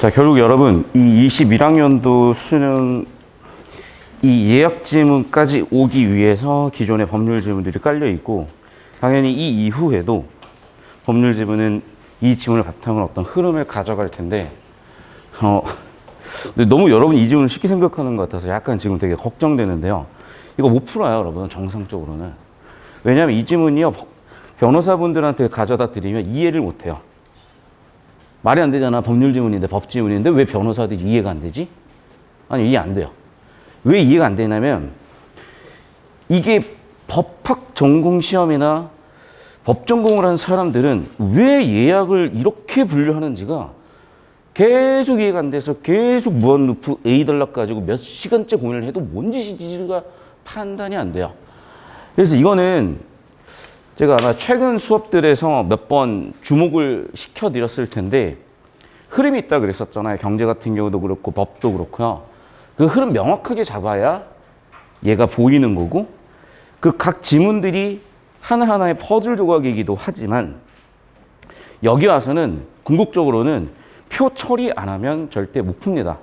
자, 결국 여러분, 이 21학년도 수능 이 예약 지문까지 오기 위해서 기존의 법률 지문들이 깔려 있고, 당연히 이 이후에도 법률 지문은 이 지문을 바탕으로 어떤 흐름을 가져갈 텐데, 근데 너무 여러분 이 지문을 쉽게 생각하는 것 같아서 약간 지금 되게 걱정되는데요. 이거 못 풀어요, 여러분, 정상적으로는. 왜냐하면 이 지문이요, 변호사분들한테 가져다 드리면 이해를 못 해요. 말이 안 되잖아. 법률 지문인데, 법 지문인데 왜 변호사들이 이해가 안 되지? 아니, 이해 안 돼요. 왜 이해가 안 되냐면, 이게 법학 전공 시험이나 법 전공을 한 사람들은 왜 예약을 이렇게 분류하는지가 계속 이해가 안 돼서 계속 무한 루프 A 단락 가지고 몇 시간째 고민을 해도 뭔 짓인지가 판단이 안 돼요. 그래서 이거는 제가 아마 최근 수업들에서 몇 번 주목을 시켜드렸을 텐데, 흐름이 있다 그랬었잖아요. 경제 같은 경우도 그렇고 법도 그렇고요. 그 흐름 명확하게 잡아야 얘가 보이는 거고, 그 각 지문들이 하나하나의 퍼즐 조각이기도 하지만, 여기 와서는 궁극적으로는 표 처리 안 하면 절대 못 풉니다.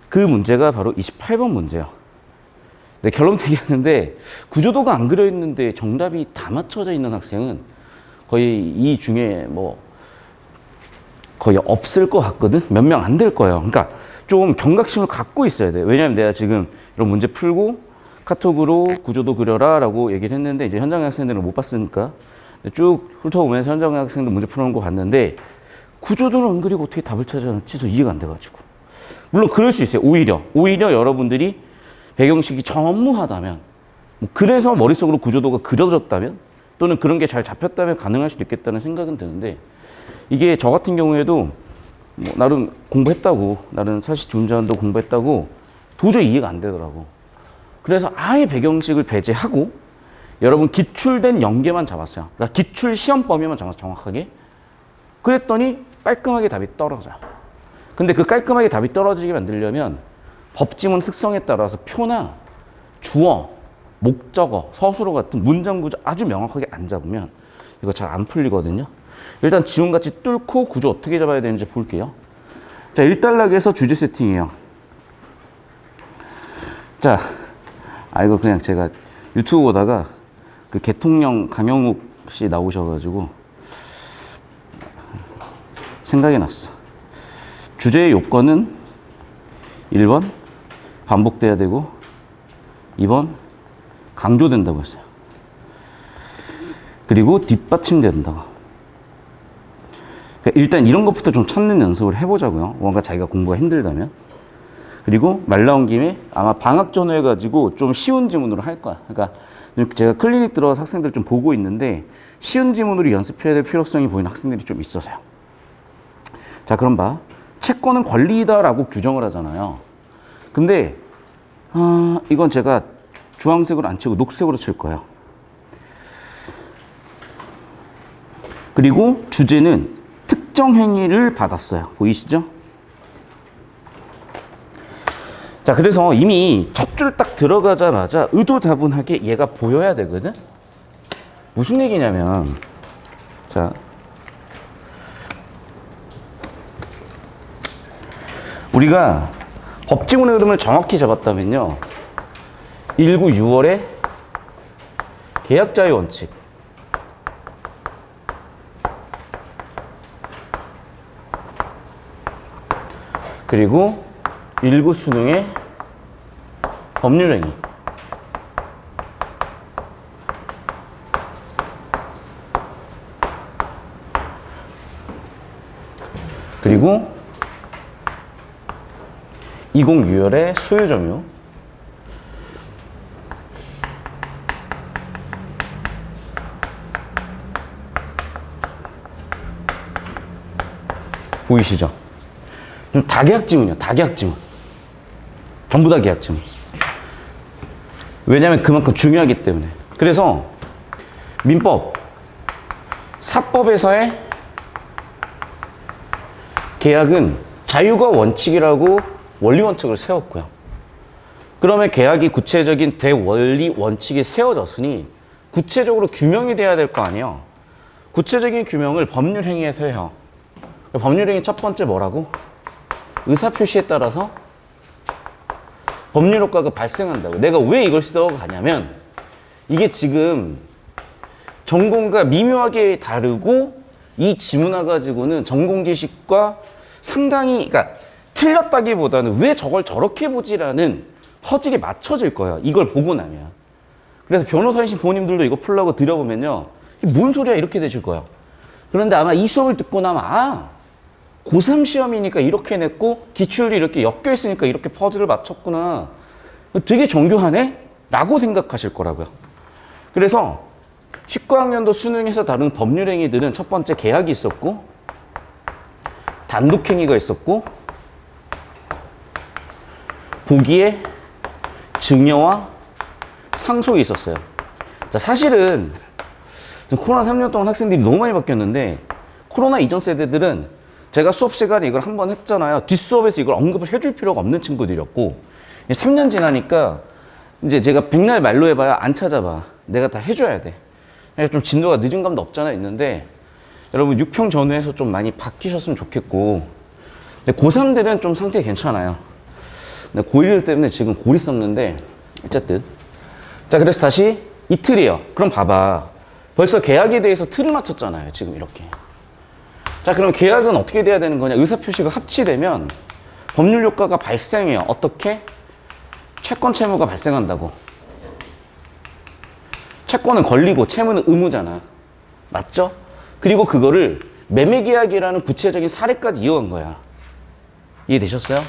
그 문제가 바로 28번 문제예요. 네, 결론도 얘기하는데, 구조도가 안 그려있는데 정답이 다 맞춰져 있는 학생은 거의 이 중에 거의 없을 것 같거든? 몇 명 안 될 거예요. 그러니까 좀 경각심을 갖고 있어야 돼. 왜냐면 내가 지금 이런 문제 풀고 카톡으로 구조도 그려라 라고 얘기를 했는데, 이제 현장의 학생들은 못 봤으니까 쭉 훑어보면서 현장의 학생들 문제 풀어놓은 거 봤는데, 구조도를 안 그리고 어떻게 답을 찾아냈지? 저 이해가 안 돼가지고. 물론 그럴 수 있어요. 오히려 여러분들이 배경식이 전무하다면, 그래서 머릿속으로 구조도가 그려졌다면, 또는 그런 게 잘 잡혔다면 가능할 수도 있겠다는 생각은 드는데, 이게 저 같은 경우에도 나름 공부했다고, 나름 사실존재한도 공부했다고 도저히 이해가 안 되더라고. 그래서 아예 배경식을 배제하고 여러분 기출된 연계만 잡았어요. 그러니까 기출 시험 범위만 잡았어, 정확하게. 그랬더니 깔끔하게 답이 떨어져요. 근데 그 깔끔하게 답이 떨어지게 만들려면 법지문 특성에 따라서 표나 주어, 목적어, 서술어 같은 문장 구조 아주 명확하게 안 잡으면 이거 잘 안 풀리거든요. 일단 지문같이 뚫고 구조 어떻게 잡아야 되는지 볼게요. 자, 1단락에서 주제 세팅이에요. 자, 이거 그냥 제가 유튜브 보다가 그 개통령 강영욱 씨 나오셔가지고 생각이 났어. 주제의 요건은 1번 반복돼야 되고, 2번 강조된다고 했어요. 그리고 뒷받침된다고. 그러니까 일단 이런 것부터 좀 찾는 연습을 해보자고요. 뭔가 자기가 공부가 힘들다면. 그리고 말 나온 김에 아마 방학 전후 해가지고 좀 쉬운 지문으로 할 거야. 그러니까 제가 클리닉 들어가서 학생들 좀 보고 있는데, 쉬운 지문으로 연습해야 될 필요성이 보이는 학생들이 좀 있어서요. 자, 그럼 봐. 채권은 권리다라고 규정을 하잖아요. 근데 이건 제가 주황색으로 안 치고 녹색으로 칠 거예요. 그리고 주제는 특정 행위를 받았어요. 보이시죠? 자, 그래서 이미 첫 줄 딱 들어가자마자 의도다분하게 얘가 보여야 되거든? 무슨 얘기냐면, 자, 우리가 법지문의 흐름을 정확히 잡았다면요, 19 6월에 계약자의 원칙, 그리고 19 수능의 법률행위, 그리고 20 6월의 소유점유, 보이시죠? 다 계약 지문이요. 다 계약 지문. 전부 다 계약 지문. 왜냐하면 그만큼 중요하기 때문에. 그래서 민법, 사법에서의 계약은 자유가 원칙이라고 원리 원칙을 세웠고요. 그러면 계약이 구체적인 대원리 원칙이 세워졌으니 구체적으로 규명이 돼야 될 거 아니에요. 구체적인 규명을 법률행위에서 해요. 법률행위 첫 번째 뭐라고? 의사표시에 따라서 법률 효과가 발생한다고. 내가 왜 이걸 써가냐면 이게 지금 전공과 미묘하게 다르고 이 지문화 가지고는 전공 지식과 상당히 그러니까 틀렸다기보다는 왜 저걸 저렇게 보지라는 퍼즐이 맞춰질 거예요. 이걸 보고 나면. 그래서 변호사이신 부모님들도 이거 풀라고 들여보면요. 뭔 소리야 이렇게 되실 거예요. 그런데 아마 이 수업을 듣고 나면 고3 시험이니까 이렇게 냈고 기출이 이렇게 엮여 있으니까 이렇게 퍼즐을 맞췄구나. 되게 정교하네? 라고 생각하실 거라고요. 그래서 19학년도 수능에서 다룬 법률행위들은 첫 번째 계약이 있었고 단독행위가 있었고 보기에 증여와 상속이 있었어요. 자, 사실은 코로나 3년 동안 학생들이 너무 많이 바뀌었는데 코로나 이전 세대들은 제가 수업 시간에 이걸 한번 했잖아요. 뒷수업에서 이걸 언급을 해줄 필요가 없는 친구들이었고 3년 지나니까 이제 제가 백날 말로 해봐야 안 찾아봐. 내가 다 해줘야 돼. 좀 진도가 늦은 감도 없잖아 있는데 여러분 6평 전후에서 좀 많이 바뀌셨으면 좋겠고 근데 고3들은 좀 상태 괜찮아요. 근데 고1 때문에 지금 골이 썩는데 어쨌든 자 그래서 다시 이틀이에요. 그럼 봐봐. 벌써 계약에 대해서 틀을 맞췄잖아요. 지금 이렇게. 자 그럼 계약은 어떻게 돼야 되는 거냐. 의사표시가 합치되면 법률 효과가 발생해요. 어떻게? 채권 채무가 발생한다고. 채권은 권리고 채무는 의무잖아. 맞죠? 그리고 그거를 매매계약이라는 구체적인 사례까지 이어간 거야. 이해되셨어요?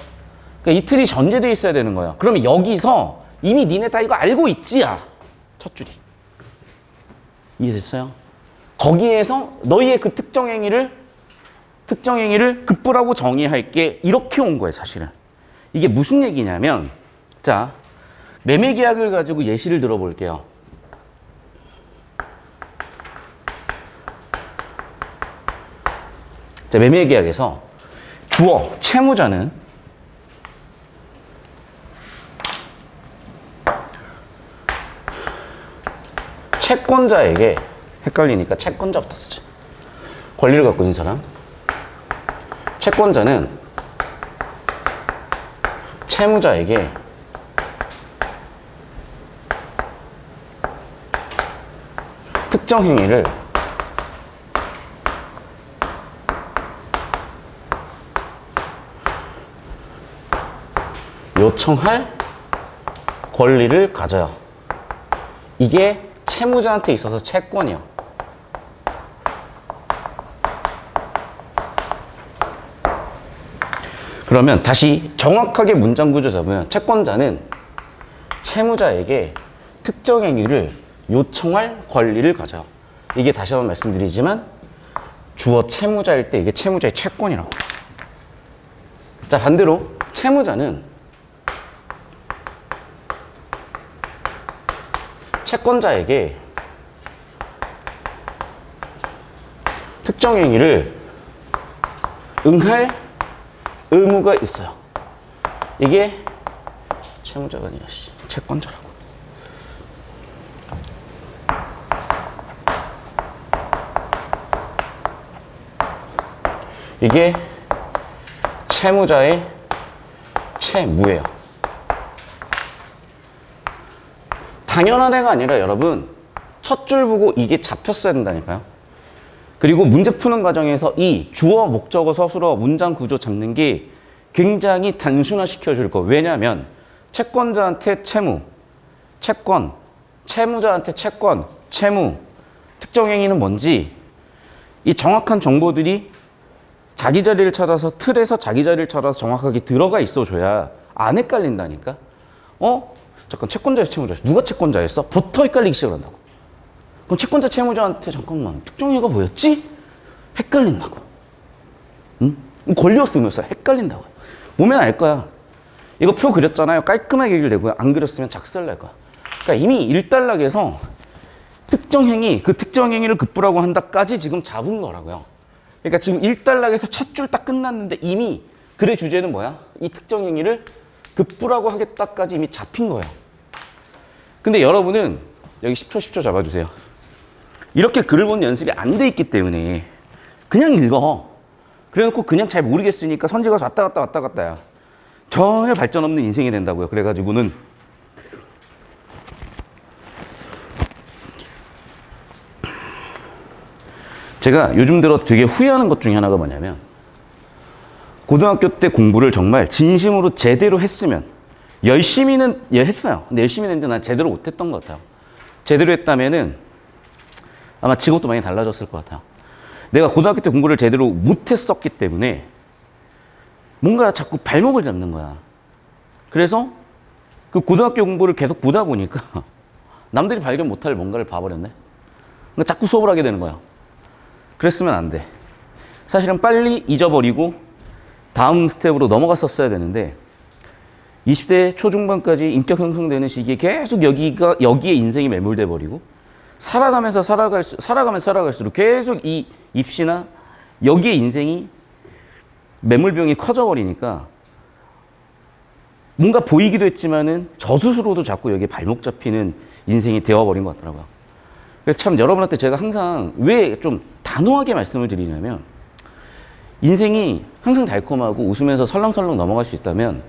그러니까 이틀이 전제돼 있어야 되는 거야. 그러면 여기서 이미 니네 다 이거 알고 있지야. 첫 줄이. 이해됐어요? 거기에서 너희의 그 특정 행위를 급부라고 정의할게. 이렇게 온 거예요, 사실은. 이게 무슨 얘기냐면, 자, 매매계약을 가지고 예시를 들어볼게요. 자, 매매계약에서 주어, 채무자는 채권자에게 헷갈리니까 채권자부터 쓰자. 권리를 갖고 있는 사람. 채권자는 채무자에게 특정 행위를 요청할 권리를 가져요. 이게 채무자한테 있어서 채권이요. 그러면 다시 정확하게 문장 구조 잡으면 채권자는 채무자에게 특정 행위를 요청할 권리를 가져요. 이게 다시 한번 말씀드리지만 주어 채무자일 때 이게 채무자의 채권이라고. 자 반대로 채무자는 채권자에게 특정 행위를 응할 의무가 있어요. 이게 채무자가 아니라 채권자라고. 이게 채무자의 채무예요. 당연한 애가 아니라 여러분 첫 줄 보고 이게 잡혔어야 된다니까요. 그리고 문제 푸는 과정에서 이 주어, 목적어, 서술어, 문장 구조 잡는 게 굉장히 단순화 시켜줄 거. 왜냐하면 채권자한테 채무, 채권, 채무자한테 채권, 채무, 특정 행위는 뭔지 이 정확한 정보들이 자기 자리를 찾아서 틀에서 자기 자리를 찾아서 정확하게 들어가 있어줘야 안 헷갈린다니까. 잠깐 채권자였어, 채무자였어. 누가 채권자였어? 부터 헷갈리기 시작한다고. 그럼 채권자 채무자한테 잠깐만 특정 행위가 뭐였지? 헷갈린다고. 응? 권리였으면서 헷갈린다고. 보면 알 거야. 이거 표 그렸잖아요. 깔끔하게 얘기를 내고요. 안 그렸으면 작살날 거야. 그러니까 이미 일단락에서 특정 행위, 그 특정 행위를 급부라고 한다까지 지금 잡은 거라고요. 그러니까 지금 일단락에서 첫 줄 딱 끝났는데 이미 글의 주제는 뭐야? 이 특정 행위를 급부라고 하겠다까지 이미 잡힌 거예요. 근데 여러분은 여기 10초 잡아주세요. 이렇게 글을 보는 연습이 안 돼 있기 때문에 그냥 읽어. 그래놓고 그냥 잘 모르겠으니까 선지 가서 왔다 갔다 왔다 갔다야. 전혀 발전 없는 인생이 된다고요. 그래가지고는 제가 요즘 들어 되게 후회하는 것 중에 하나가 뭐냐면 고등학교 때 공부를 정말 진심으로 제대로 했으면 열심히는 했어요. 근데 열심히 했는데 난 제대로 못했던 것 같아요. 제대로 했다면은 아마 직업도 많이 달라졌을 것 같아요. 내가 고등학교 때 공부를 제대로 못했었기 때문에 뭔가 자꾸 발목을 잡는 거야. 그래서 그 고등학교 공부를 계속 보다 보니까 남들이 발견 못할 뭔가를 봐버렸네. 그러니까 자꾸 수업을 하게 되는 거야. 그랬으면 안 돼. 사실은 빨리 잊어버리고 다음 스텝으로 넘어갔었어야 되는데 20대 초중반까지 인격 형성되는 시기에 계속 여기에 인생이 매몰돼 버리고 살아가면서 계속 이 입시나 여기에 인생이 매몰병이 커져버리니까 뭔가 보이기도 했지만은 저 스스로도 자꾸 여기에 발목 잡히는 인생이 되어버린 것 같더라고요. 그래서 참 여러분한테 제가 항상 왜 좀 단호하게 말씀을 드리냐면 인생이 항상 달콤하고 웃으면서 설렁설렁 넘어갈 수 있다면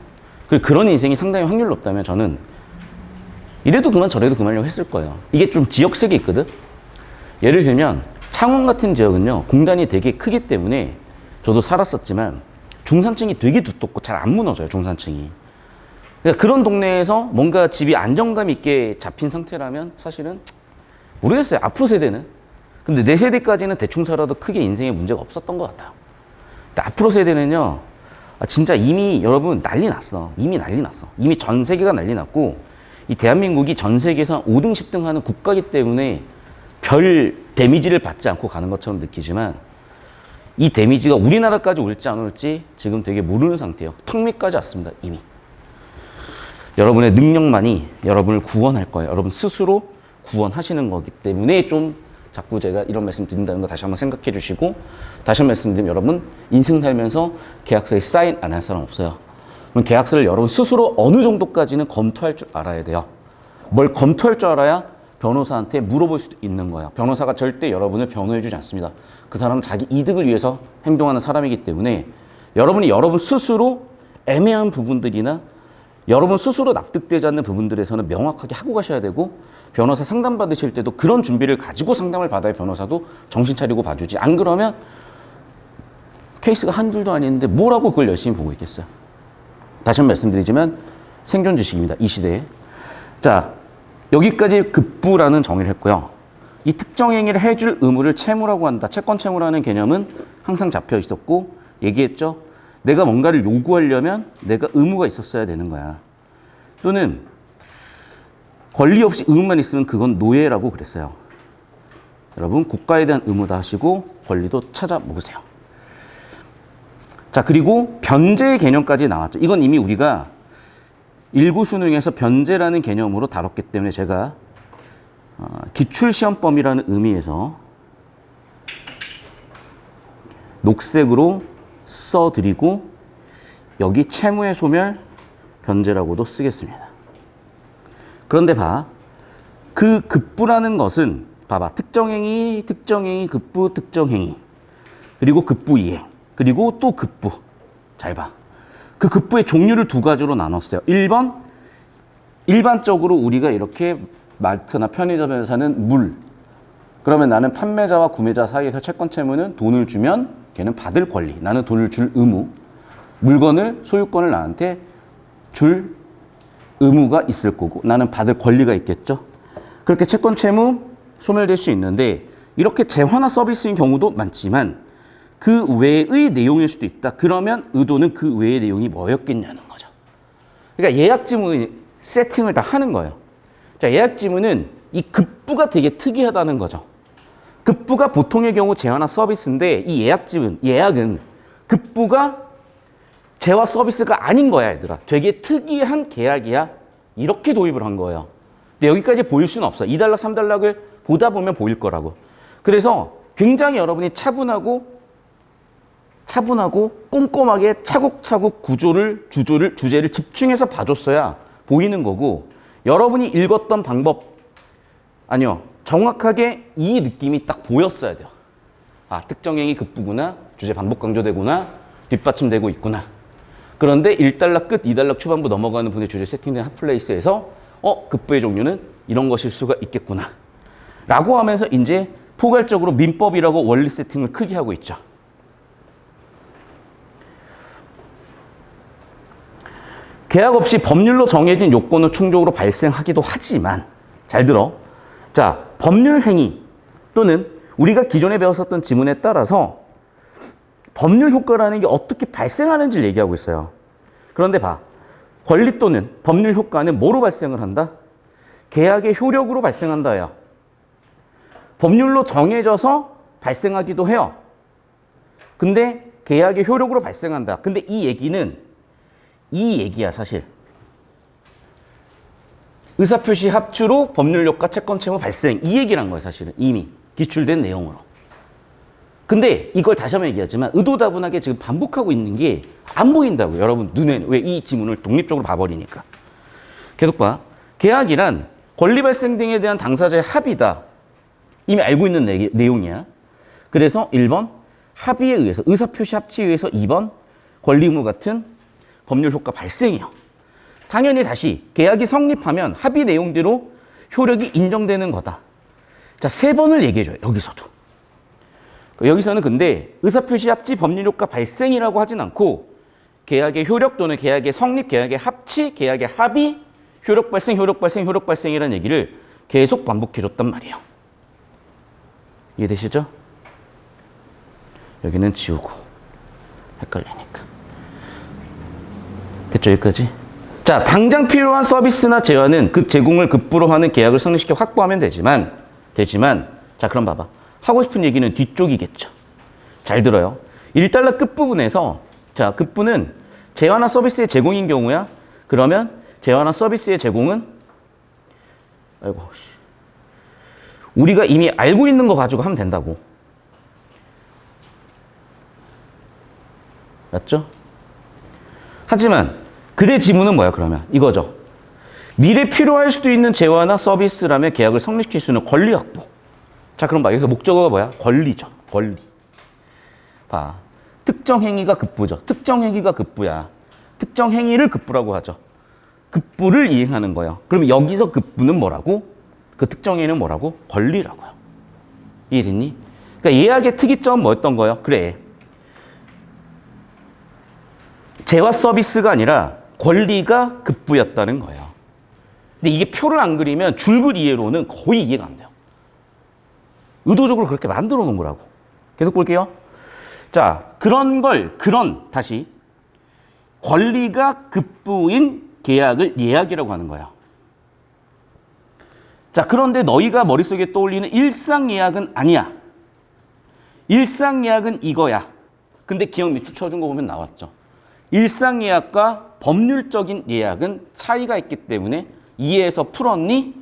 그런 인생이 상당히 확률 높다면 저는 이래도 그만 저래도 그만이라고 했을 거예요. 이게 좀 지역색이 있거든. 예를 들면 창원 같은 지역은요 공단이 되게 크기 때문에 저도 살았었지만 중산층이 되게 두텁고 잘 안 무너져요. 중산층이. 그러니까 그런 동네에서 뭔가 집이 안정감 있게 잡힌 상태라면 사실은 모르겠어요. 앞으로 세대는. 근데 내 세대까지는 대충 살아도 크게 인생에 문제가 없었던 것 같아요. 근데 앞으로 세대는요 진짜 이미 여러분 난리 났어. 이미 난리 났어. 이미 전 세계가 난리 났고 이 대한민국이 전 세계에서 5등 10등 하는 국가이기 때문에 별 데미지를 받지 않고 가는 것처럼 느끼지만 이 데미지가 우리나라까지 올지 안 올지 지금 되게 모르는 상태예요. 턱 밑까지 왔습니다. 이미. 여러분의 능력만이 여러분을 구원할 거예요. 여러분 스스로 구원하시는 거기 때문에 좀 자꾸 제가 이런 말씀 드린다는 거 다시 한번 생각해 주시고 다시 한번 말씀드리면 여러분 인생 살면서 계약서에 사인 안 할 사람 없어요. 그럼 계약서를 여러분 스스로 어느 정도까지는 검토할 줄 알아야 돼요. 뭘 검토할 줄 알아야 변호사한테 물어볼 수도 있는 거예요. 변호사가 절대 여러분을 변호해 주지 않습니다. 그 사람은 자기 이득을 위해서 행동하는 사람이기 때문에 여러분이 여러분 스스로 애매한 부분들이나 여러분 스스로 납득되지 않는 부분들에서는 명확하게 하고 가셔야 되고 변호사 상담 받으실 때도 그런 준비를 가지고 상담을 받아야 변호사도 정신 차리고 봐주지. 안 그러면 케이스가 한 줄도 아닌데 뭐라고 그걸 열심히 보고 있겠어요. 다시 한번 말씀드리지만 생존 지식입니다. 이 시대에. 자, 여기까지 급부라는 정의를 했고요. 이 특정 행위를 해줄 의무를 채무라고 한다. 채권 채무라는 개념은 항상 잡혀 있었고 얘기했죠. 내가 뭔가를 요구하려면 내가 의무가 있었어야 되는 거야. 또는 권리 없이 의무만 있으면 그건 노예라고 그랬어요. 여러분 국가에 대한 의무다 하시고 권리도 찾아 먹으세요. 자, 그리고 변제의 개념까지 나왔죠. 이건 이미 우리가 일부 수능에서 변제라는 개념으로 다뤘기 때문에 제가 기출시험범위라는 의미에서 녹색으로 써드리고 여기 채무의 소멸 변제라고도 쓰겠습니다. 그런데 그 급부라는 것은 봐봐. 특정행위, 급부, 특정행위 그리고 급부 이행 그리고 또 급부. 잘 봐. 그 급부의 종류를 두 가지로 나눴어요. 1번 일반적으로 우리가 이렇게 마트나 편의점에서 사는 물. 그러면 나는 판매자와 구매자 사이에서 채권 채무는 돈을 주면 걔는 받을 권리. 나는 돈을 줄 의무. 물건을 소유권을 나한테 줄 의무가 있을 거고 나는 받을 권리가 있겠죠. 그렇게 채권 채무 소멸될 수 있는데 이렇게 재화나 서비스인 경우도 많지만 그 외의 내용일 수도 있다. 그러면 의도는 그 외의 내용이 뭐였겠냐는 거죠. 그러니까 예약지문 세팅을 다 하는 거예요. 자, 예약지문은 이 급부가 되게 특이하다는 거죠. 급부가 보통의 경우 재화나 서비스인데 이 예약은 급부가 재화 서비스가 아닌 거야, 얘들아. 되게 특이한 계약이야. 이렇게 도입을 한 거예요. 근데 여기까지 보일 수는 없어. 2단락, 3단락을 보다 보면 보일 거라고. 그래서 굉장히 여러분이 차분하고 꼼꼼하게 차곡차곡 주제를 집중해서 봐줬어야 보이는 거고 여러분이 읽었던 방법 정확하게 이 느낌이 딱 보였어야 돼요. 아, 특정행위 급부구나, 주제 반복 강조되구나. 뒷받침되고 있구나. 그런데 1단락 끝, 2단락 초반부 넘어가는 분의 주제 세팅된 핫플레이스에서 급부의 종류는 이런 것일 수가 있겠구나. 라고 하면서 이제 포괄적으로 민법이라고 원리 세팅을 크게 하고 있죠. 계약 없이 법률로 정해진 요건은 충족으로 발생하기도 하지만 잘 들어. 자, 법률 행위 또는 우리가 기존에 배웠었던 지문에 따라서 법률 효과라는 게 어떻게 발생하는지를 얘기하고 있어요. 그런데 봐. 권리 또는 법률 효과는 뭐로 발생을 한다? 계약의 효력으로 발생한다요. 법률로 정해져서 발생하기도 해요. 근데 계약의 효력으로 발생한다. 근데 이 얘기야 사실. 의사표시 합주로 법률 효과 채권 채무 발생. 이 얘기를 한 거예요 사실은. 이미 기출된 내용으로. 근데 이걸 다시 한번 얘기하지만 의도다분하게 지금 반복하고 있는 게 안 보인다고요. 여러분 눈에. 왜 이 지문을 독립적으로 봐버리니까. 계속 봐. 계약이란 권리 발생 등에 대한 당사자의 합의다. 이미 알고 있는 내용이야. 그래서 1번 합의에 의해서 의사표시 합치에 의해서 2번 권리 의무 같은 법률 효과 발생이요. 당연히 다시 계약이 성립하면 합의 내용대로 효력이 인정되는 거다. 자, 3번을 얘기해줘요. 여기서도. 여기서는 근데 의사표시 합치 법률 효과 발생이라고 하진 않고 계약의 효력 또는 계약의 성립, 계약의 합치, 계약의 합의, 효력 발생, 효력 발생, 효력 발생이라는 얘기를 계속 반복해줬단 말이에요. 이해되시죠? 여기는 지우고 헷갈리니까. 됐죠? 여기까지? 자, 당장 필요한 서비스나 재화는 그 제공을 급부로 하는 계약을 성립시켜 확보하면 되지만 자, 그럼 봐봐. 하고 싶은 얘기는 뒤쪽이겠죠. 잘 들어요. 1달러 끝부분에서 자, 급부는 재화나 서비스의 제공인 경우야. 그러면 재화나 서비스의 제공은 우리가 이미 알고 있는 거 가지고 하면 된다고. 맞죠? 하지만 글의 지문은 뭐야 그러면? 이거죠. 미래 필요할 수도 있는 재화나 서비스라면 계약을 성립시킬 수 있는 권리 확보. 자, 그럼 봐. 여기서 목적어가 뭐야? 권리죠. 권리. 봐. 특정 행위가 급부죠. 특정 행위가 급부야. 특정 행위를 급부라고 하죠. 급부를 이행하는 거예요. 그럼 여기서 급부는 뭐라고? 그 특정 행위는 뭐라고? 권리라고요. 이해됐니? 그러니까 예약의 특이점은 뭐였던 거예요? 그래. 재화 서비스가 아니라 권리가 급부였다는 거예요. 근데 이게 표를 안 그리면 줄글 이해로는 거의 이해가 안 돼요. 의도적으로 그렇게 만들어 놓은 거라고. 계속 볼게요. 자, 다시. 권리가 급부인 계약을 예약이라고 하는 거예요. 자, 그런데 너희가 머릿속에 떠올리는 일상예약은 아니야. 일상예약은 이거야. 근데 기억 밑줄 쳐준 거 보면 나왔죠. 일상예약과 법률적인 예약은 차이가 있기 때문에 이해해서 풀었니?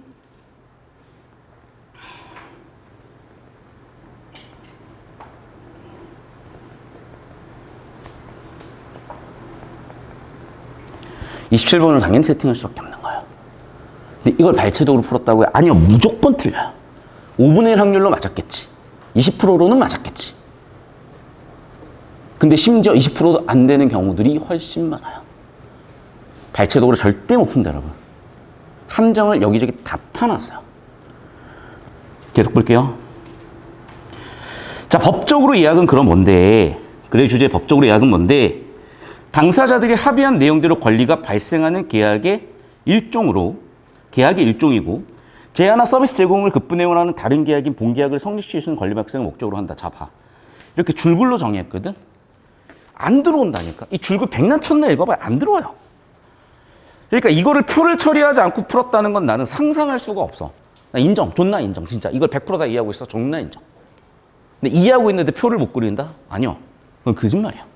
(27번을) 당연히 세팅할 수밖에 없는 거예요. 근데 이걸 발췌적으로 풀었다고요? 아니요, 무조건 틀려요. 5분의 1 확률로 맞았겠지. 20%로는 맞았겠지. 근데 심지어 20%도 안 되는 경우들이 훨씬 많아요. 발췌적으로 절대 못 푼다, 여러분. 함정을 여기저기 다 파놨어요. 계속 볼게요. 자, 법적으로 예약은 그럼 뭔데? 그래, 주제 법적으로 예약은 뭔데? 당사자들이 합의한 내용대로 권리가 발생하는 계약의 일종이고 제한이나 서비스 제공을 급부 내용으로 하는 다른 계약인 본계약을 성립시킬 수 있는 권리 발생을 목적으로 한다. 자, 봐. 이렇게 줄글로 정의했거든? 안 들어온다니까. 이 줄글 백날 천날 읽어봐야 안 들어와요. 그러니까 이거를 표를 처리하지 않고 풀었다는 건 나는 상상할 수가 없어. 나 인정. 존나 인정. 진짜. 이걸 100% 다 이해하고 있어. 존나 인정. 근데 이해하고 있는데 표를 못 그린다? 아니요. 그건 거짓말이야.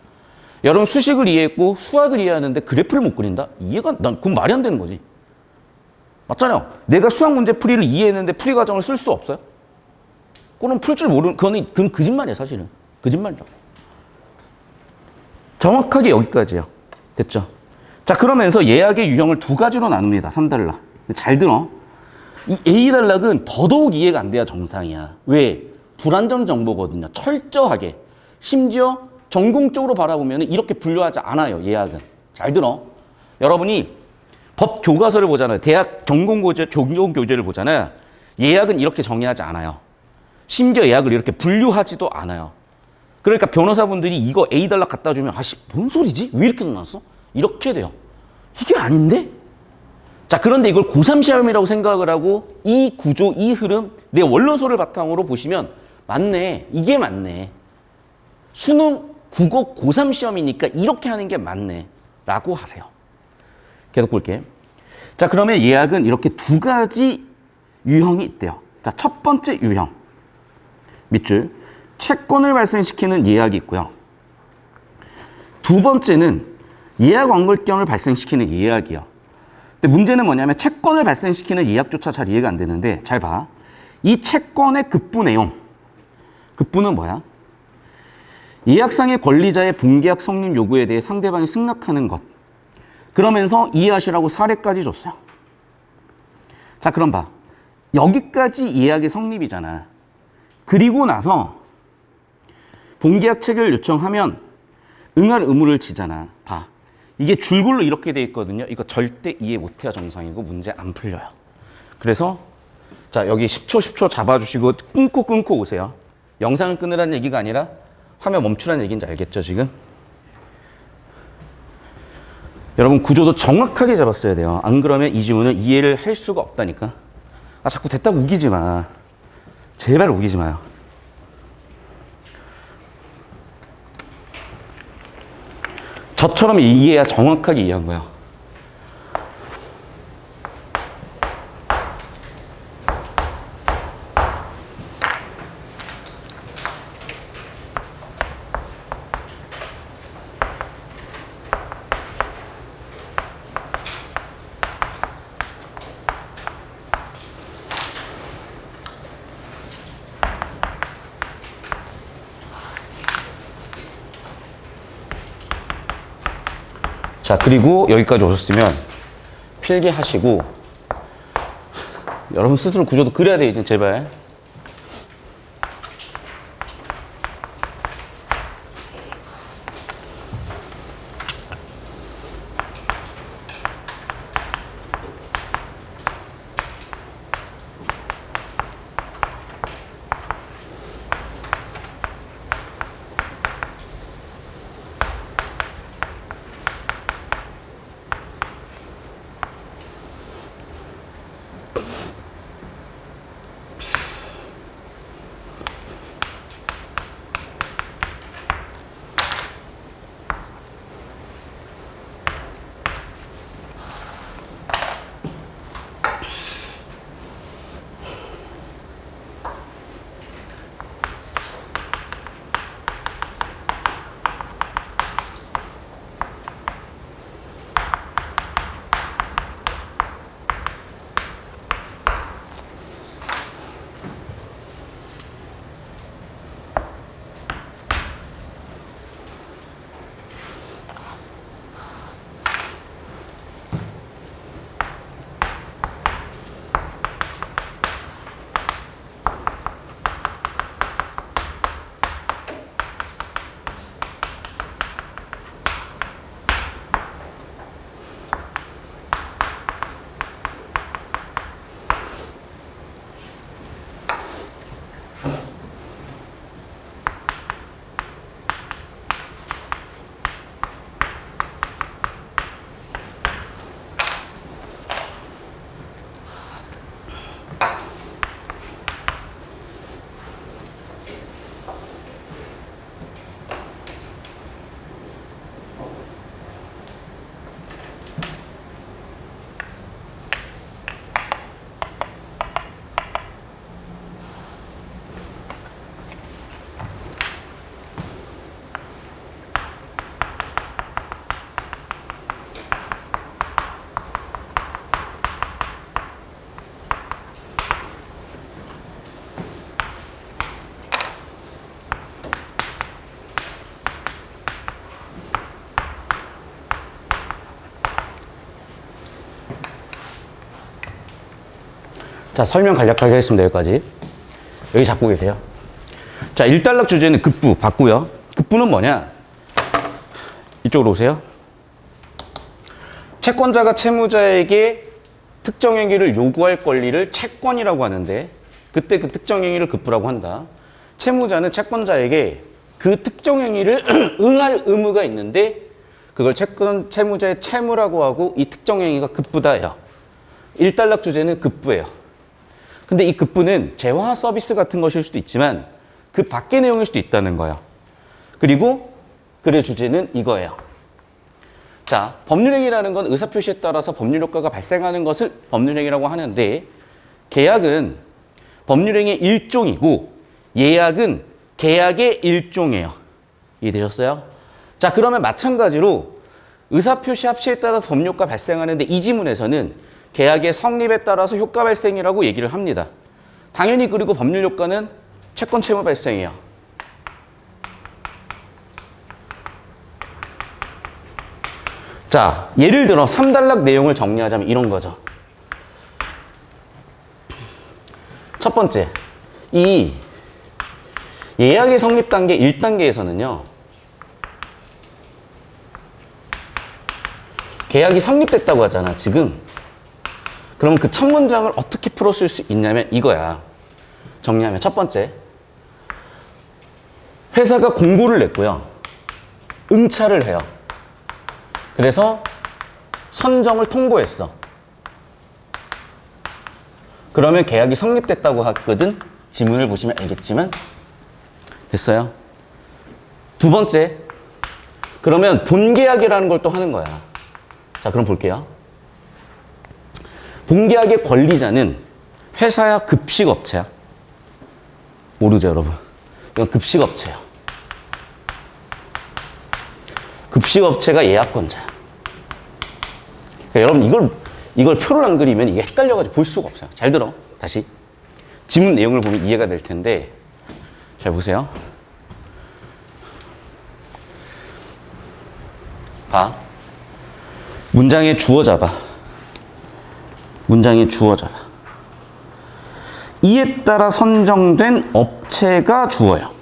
여러분 수식을 이해했고 수학을 이해하는데 그래프를 못 그린다? 그건 말이 안 되는 거지. 맞잖아요. 내가 수학 문제 풀이를 이해했는데 풀이 과정을 쓸 수 없어요? 그건 풀 줄 모르는, 그건 거짓말이야, 사실은. 거짓말이라고. 정확하게 여기까지요. 됐죠? 자, 그러면서 예약의 유형을 2가지로 나눕니다. 3단락. 잘 들어. 이 A단락은 더더욱 이해가 안 돼야 정상이야. 왜? 불완전 정보거든요. 철저하게. 심지어 전공적으로 바라보면 이렇게 분류하지 않아요. 예약은. 잘 들어. 여러분이 법 교과서를 보잖아요. 대학 전공교재를 보잖아요. 예약은 이렇게 정의하지 않아요. 심지어 예약을 이렇게 분류하지도 않아요. 그러니까 변호사분들이 이거 A 달러 갖다 주면 아씨 뭔 소리지? 왜 이렇게 넣어놨어? 이렇게 돼요. 이게 아닌데? 자, 그런데 이걸 고3 시험이라고 생각을 하고 이 구조, 이 흐름, 내 원론서를 바탕으로 보시면 맞네. 이게 맞네. 수능, 국어, 고3 시험이니까 이렇게 하는 게 맞네. 라고 하세요. 계속 볼게. 자, 그러면 예약은 이렇게 두 가지 유형이 있대요. 자, 첫 번째 유형. 밑줄. 채권을 발생시키는 예약이 있고요. 두 번째는 예약 완결권을 발생시키는 예약이요. 근데 문제는 뭐냐면 채권을 발생시키는 예약조차 잘 이해가 안 되는데 잘 봐. 이 채권의 급부 내용. 급부는 뭐야? 예약상의 권리자의 본계약 성립 요구에 대해 상대방이 승낙하는 것. 그러면서 이해하시라고 사례까지 줬어요. 자, 그럼 봐. 여기까지 예약의 성립이잖아. 그리고 나서 본계약 체결 요청하면 응할 의무를 지잖아. 봐. 이게 줄글로 이렇게 돼 있거든요. 이거 절대 이해 못해야 정상이고 문제 안 풀려요. 그래서 자, 여기 10초 잡아주시고 끊고 오세요. 영상을 끊으라는 얘기가 아니라 화면 멈추라는 얘기인지 알겠죠, 지금? 여러분 구조도 정확하게 잡았어야 돼요. 안 그러면 이 지문은 이해를 할 수가 없다니까. 아, 자꾸 됐다고 우기지 마. 제발 우기지 마요. 저처럼 이해해야 정확하게 이해한 거예요. 자, 그리고 여기까지 오셨으면 필기하시고 여러분 스스로 구조도 그려야 돼, 이제 제발. 자, 설명 간략하게 하겠습니다. 여기까지. 여기 잡고 계세요. 자, 일단락 주제는 급부 봤고요. 급부는 뭐냐? 이쪽으로 오세요. 채권자가 채무자에게 특정 행위를 요구할 권리를 채권이라고 하는데 그때 그 특정 행위를 급부라고 한다. 채무자는 채권자에게 그 특정 행위를 응할 의무가 있는데 그걸 채무자의 채무라고 하고 이 특정 행위가 급부다예요. 일단락 주제는 급부예요. 근데 이 급부는 재화 서비스 같은 것일 수도 있지만 그 밖의 내용일 수도 있다는 거예요. 그리고 글의 주제는 이거예요. 자, 법률행위라는 건 의사표시에 따라서 법률효과가 발생하는 것을 법률행위라고 하는데 계약은 법률행위의 일종이고 예약은 계약의 일종이에요. 이해되셨어요? 자, 그러면 마찬가지로 의사표시 합치에 따라서 법률효과 발생하는데 이 지문에서는 계약의 성립에 따라서 효과 발생이라고 얘기를 합니다. 당연히 그리고 법률효과는 채권 채무 발생이에요. 자, 예를 들어 3단락 내용을 정리하자면 이런 거죠. 첫 번째, 이 예약의 성립 단계 1단계에서는요. 계약이 성립됐다고 하잖아, 지금. 그럼 그 첫 문장을 어떻게 풀어쓸 수 있냐면 이거야. 정리하면 첫 번째, 회사가 공고를 냈고요. 응찰을 해요. 그래서 선정을 통보했어. 그러면 계약이 성립됐다고 하거든. 지문을 보시면 알겠지만 됐어요. 두 번째, 그러면 본계약이라는 걸 또 하는 거야. 자, 그럼 볼게요. 본계약의 권리자는 회사야 급식업체야? 모르죠, 여러분? 이건 급식업체야. 급식업체가 예약권자야. 그러니까 여러분 이걸 표를 안 그리면 이게 헷갈려가지고 볼 수가 없어요. 잘 들어. 다시 지문 내용을 보면 이해가 될 텐데 잘 보세요. 봐. 문장에 주어 잡아. 문장에 주어 잡아. 이에 따라 선정된 업체가 주어요.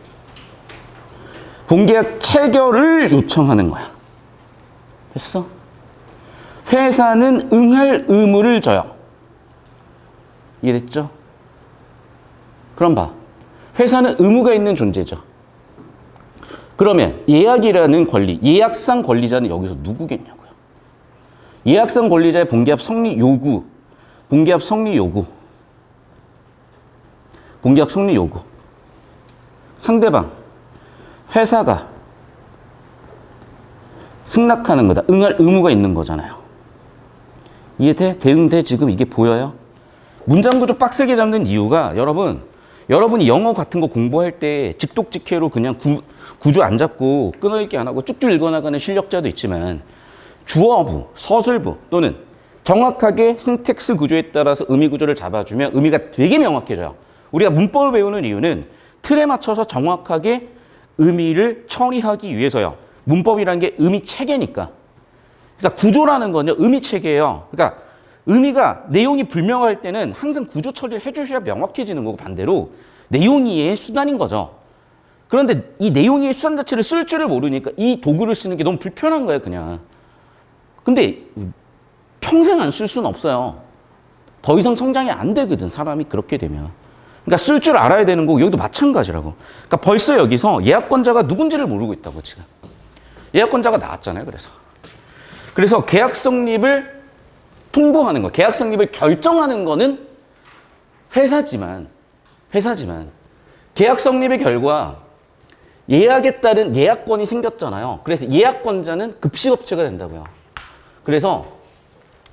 본계약 체결을 요청하는 거야. 됐어? 회사는 응할 의무를 져요. 이해됐죠? 그럼 봐. 회사는 의무가 있는 존재죠. 그러면 예약이라는 권리, 예약상 권리자는 여기서 누구겠냐고요. 예약상 권리자의 본계약 성립 요구, 본계약 성립 요구, 본계약 성립 요구. 상대방, 회사가 승낙하는 거다. 응할 의무가 있는 거잖아요. 이해돼? 대응돼? 지금 이게 보여요? 문장 구조 빡세게 잡는 이유가 여러분이 영어 같은 거 공부할 때 직독직해로 그냥 구조 안 잡고 끊어읽기 안 하고 쭉쭉 읽어나가는 실력자도 있지만 주어부, 서술부 또는 정확하게 신텍스 구조에 따라서 의미 구조를 잡아주면 의미가 되게 명확해져요. 우리가 문법을 배우는 이유는 틀에 맞춰서 정확하게 의미를 처리하기 위해서요. 문법이라는 게 의미 체계니까. 그러니까 구조라는 건요, 의미 체계예요. 그러니까 의미가 내용이 불명할 때는 항상 구조 처리를 해주셔야 명확해지는 거고 반대로 내용 이해의 수단인 거죠. 그런데 이 내용 이해의 수단 자체를 쓸 줄을 모르니까 이 도구를 쓰는 게 너무 불편한 거예요, 그냥. 근데 평생 안 쓸 수는 없어요. 더 이상 성장이 안 되거든, 사람이 그렇게 되면. 그러니까 쓸 줄 알아야 되는 거고 여기도 마찬가지라고. 그러니까 벌써 여기서 예약권자가 누군지를 모르고 있다고 지금. 예약권자가 나왔잖아요, 그래서 계약 성립을 통보하는 거, 계약 성립을 결정하는 거는 회사지만 계약 성립의 결과 예약에 따른 예약권이 생겼잖아요. 그래서 예약권자는 급식업체가 된다고요. 그래서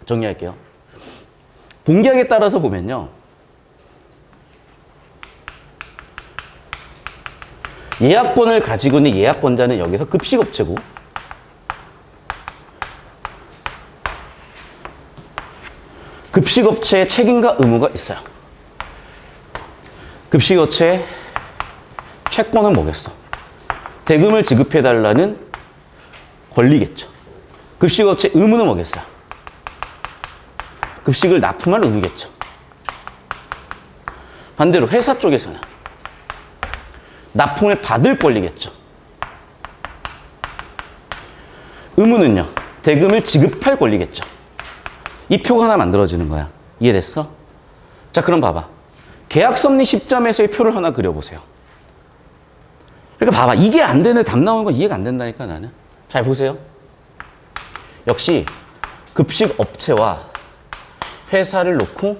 정리할게요. 본계약에 따라서 보면요. 예약권을 가지고 있는 예약권자는 여기서 급식업체고 급식업체의 책임과 의무가 있어요. 급식업체의 채권은 뭐겠어? 대금을 지급해달라는 권리겠죠. 급식업체의 의무는 뭐겠어요? 급식을 납품할 의무겠죠. 반대로 회사 쪽에서는 납품을 받을 권리겠죠. 의무는요, 대금을 지급할 권리겠죠. 이 표가 하나 만들어지는 거야. 이해됐어? 자, 그럼 봐봐. 계약 성립 시점에서의 표를 하나 그려보세요. 그러니까 봐봐. 이게 안 되는 답 나오는 건 이해가 안 된다니까, 나는. 잘 보세요. 역시 급식 업체와 회사를 놓고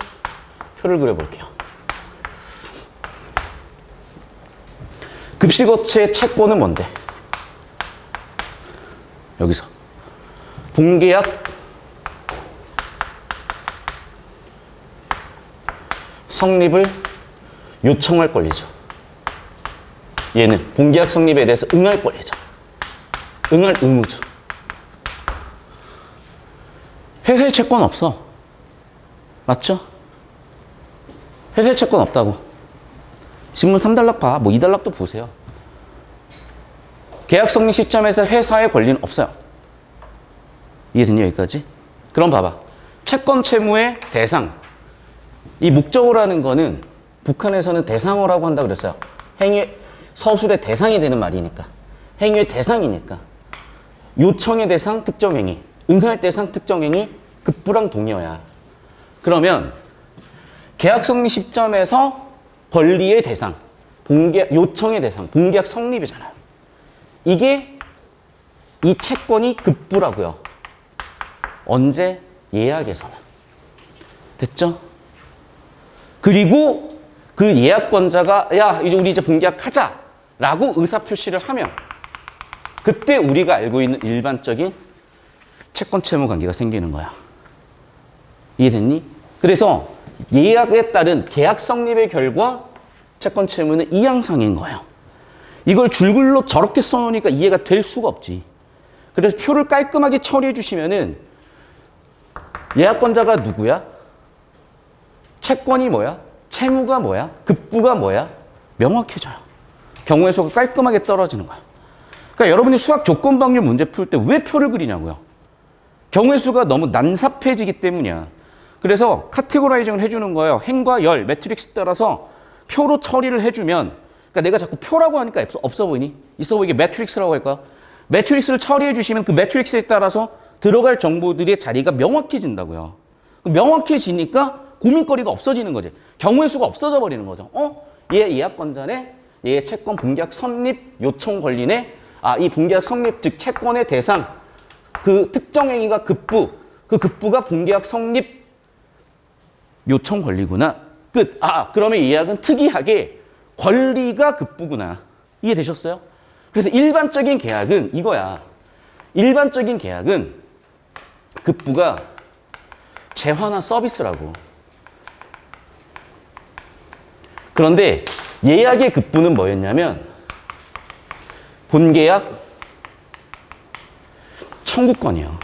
표를 그려볼게요. 급식 업체의 채권은 뭔데? 여기서 본계약 성립을 요청할 권리죠. 얘는 본계약 성립에 대해서 응할 권리죠. 응할 의무죠. 회사의 채권 없어. 맞죠? 회사의 채권 없다고. 지문 3단락 봐. 뭐 2단락도 보세요. 계약 성립 시점에서 회사의 권리는 없어요. 이해됐냐, 여기까지? 그럼 봐봐. 채권 채무의 대상. 이 목적어라는 거는 북한에서는 대상어라고 한다 그랬어요. 행위, 서술의 대상이 되는 말이니까. 행위의 대상이니까. 요청의 대상, 특정 행위. 응할 대상, 특정 행위, 급부랑 동의어야. 그러면 계약 성립 시점에서 권리의 대상, 본계약, 요청의 대상, 본계약 성립이잖아요. 이게 이 채권이 급부라고요. 언제? 예약에서는. 됐죠? 그리고 그 예약권자가 야, 이제 우리 이제 본계약하자 라고 의사표시를 하면 그때 우리가 알고 있는 일반적인 채권 채무 관계가 생기는 거야. 이해됐니? 그래서 예약에 따른 계약 성립의 결과 채권 채무는 이 양상인 거예요. 이걸 줄글로 저렇게 써놓으니까 이해가 될 수가 없지. 그래서 표를 깔끔하게 처리해 주시면은 예약권자가 누구야? 채권이 뭐야? 채무가 뭐야? 급부가 뭐야? 명확해져요. 경우의 수가 깔끔하게 떨어지는 거야. 그러니까 여러분이 수학 조건방류 문제 풀 때 왜 표를 그리냐고요. 경우의 수가 너무 난삽해지기 때문이야. 그래서 카테고라이징을 해주는 거예요. 행과 열, 매트릭스 따라서 표로 처리를 해주면, 그러니까 내가 자꾸 표라고 하니까 없어 보이니? 있어 보이게 매트릭스라고 할까? 매트릭스를 처리해 주시면 그 매트릭스에 따라서 들어갈 정보들의 자리가 명확해진다고요. 명확해지니까 고민거리가 없어지는 거지. 경우의 수가 없어져 버리는 거죠. 얘 예약권자네, 얘 채권 본계약 성립 요청 권리네. 아, 이 본계약 성립 즉 채권의 대상, 그 특정 행위가 급부, 그 급부가 본계약 성립 요청 권리구나. 끝. 아, 그러면 이 예약은 특이하게 권리가 급부구나. 이해되셨어요? 그래서 일반적인 계약은 이거야. 일반적인 계약은 급부가 재화나 서비스라고. 그런데 예약의 급부는 뭐였냐면 본계약 청구권이요.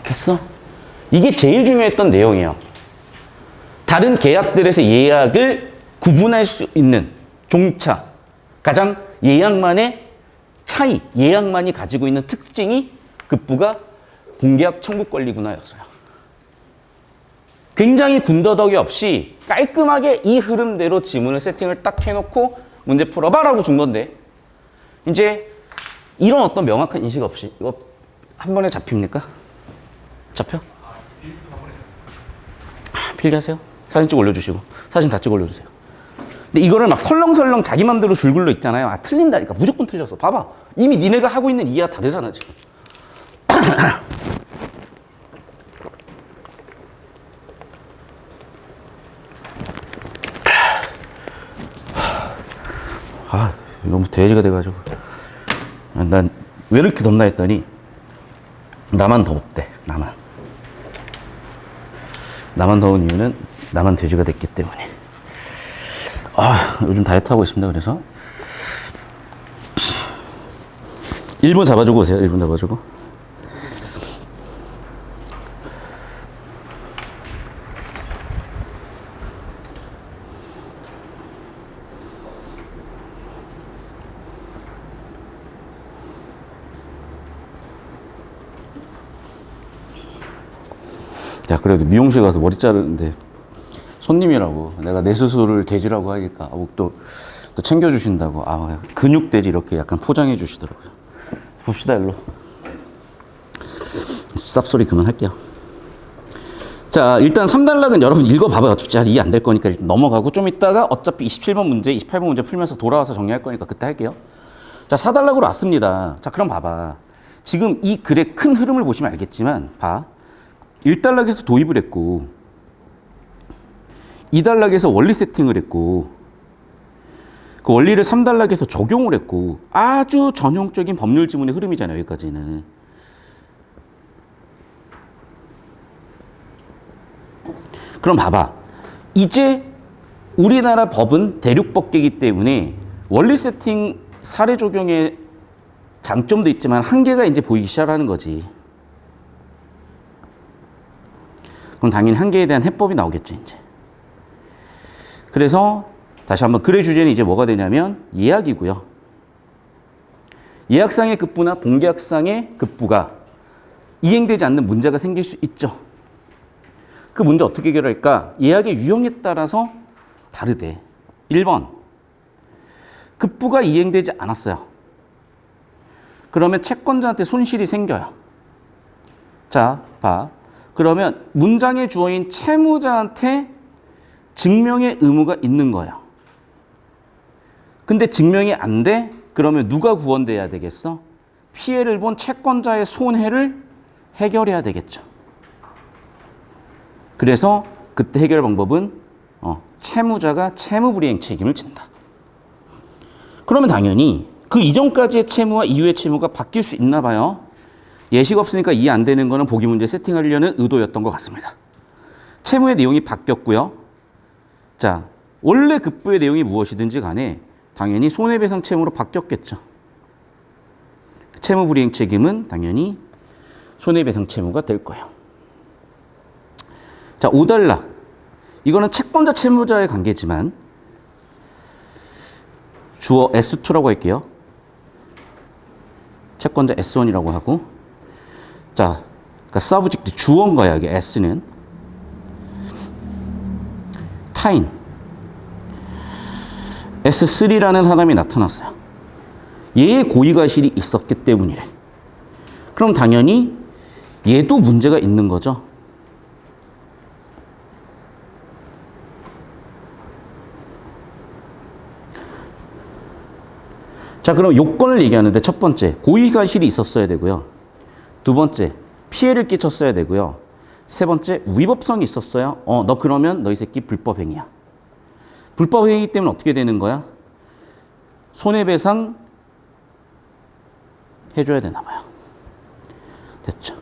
됐어? 이게 제일 중요했던 내용이에요. 다른 계약들에서 예약을 구분할 수 있는 종차, 가장 예약만의 차이, 예약만이 가지고 있는 특징이 급부가 본계약 청구 권리구나였어요. 굉장히 군더더기 없이 깔끔하게 이 흐름대로 지문을 세팅을 딱 해놓고 문제 풀어봐라고 준 건데, 이제 이런 어떤 명확한 인식 없이 이거 한 번에 잡힙니까? 잡혀? 필기하세요. 사진 찍어 올려주시고 사진 다 찍어 올려주세요. 근데 이거를 막 설렁설렁 자기 맘대로 줄글로 읽잖아요. 아, 틀린다니까. 무조건 틀렸어. 봐봐. 이미 니네가 하고 있는 이해가 다르잖아 지금. 아, 너무 돼지가 돼가지고. 난 왜 이렇게 덥나 했더니 나만 덥대. 나만 더운 이유는 나만 돼지가 됐기 때문에. 아, 요즘 다이어트 하고 있습니다. 그래서 1분 잡아주고 오세요. 1분 잡아주고. 자, 그래도 미용실 가서 머리 자르는데 손님이라고 내가 내 수술을 돼지라고 하니까 또 또 챙겨주신다고. 근육돼지 이렇게 약간 포장해 주시더라고요. 봅시다, 일로. 쌉소리 그만할게요. 자, 일단 3단락은 여러분 읽어봐봐요. 어차피 잘 이해 안 될 거니까 넘어가고 좀 이따가 어차피 27번 문제, 28번 문제 풀면서 돌아와서 정리할 거니까 그때 할게요. 자, 4단락으로 왔습니다. 자, 그럼 봐봐. 지금 이 글의 큰 흐름을 보시면 알겠지만, 봐. 1단락에서 도입을 했고, 2단락에서 원리 세팅을 했고, 그 원리를 3단락에서 적용을 했고, 아주 전형적인 법률 지문의 흐름이잖아요, 여기까지는. 그럼 봐봐. 이제 우리나라 법은 대륙법계이기 때문에 원리 세팅 사례 적용의 장점도 있지만 한계가 이제 보이기 시작하는 거지. 그럼 당연히 한계에 대한 해법이 나오겠죠, 이제. 그래서 다시 한번 글의 주제는 이제 뭐가 되냐면 예약이고요. 예약상의 급부나 본계약상의 급부가 이행되지 않는 문제가 생길 수 있죠. 그 문제 어떻게 해결할까? 예약의 유형에 따라서 다르대. 1번. 급부가 이행되지 않았어요. 그러면 채권자한테 손실이 생겨요. 자, 봐. 그러면 문장의 주어인 채무자한테 증명의 의무가 있는 거예요. 근데 증명이 안 돼? 그러면 누가 구원돼야 되겠어? 피해를 본 채권자의 손해를 해결해야 되겠죠. 그래서 그때 해결 방법은 채무자가 채무불이행 책임을 진다. 그러면 당연히 그 이전까지의 채무와 이후의 채무가 바뀔 수 있나 봐요. 예시가 없으니까 이해 안 되는 거는 보기 문제 세팅하려는 의도였던 것 같습니다. 채무의 내용이 바뀌었고요. 자, 원래 급부의 내용이 무엇이든지 간에 당연히 손해배상 채무로 바뀌었겠죠. 채무불이행 책임은 당연히 손해배상 채무가 될 거예요. 자, 5단락. 이거는 채권자 채무자의 관계지만 주어 S2라고 할게요. 채권자 S1이라고 하고, 자, 그러니까 서브젝트 주어인 거야, 이게 S는. 타인. S3라는 사람이 나타났어요. 얘의 고의가실이 있었기 때문이래. 그럼 당연히 얘도 문제가 있는 거죠. 자, 그럼 요건을 얘기하는데 첫 번째, 고의가실이 있었어야 되고요. 두 번째, 피해를 끼쳤어야 되고요. 세 번째, 위법성이 있었어요. 너 그러면 너 이 새끼 불법행위야. 불법행위 때문에 어떻게 되는 거야? 손해배상 해줘야 되나 봐요. 됐죠.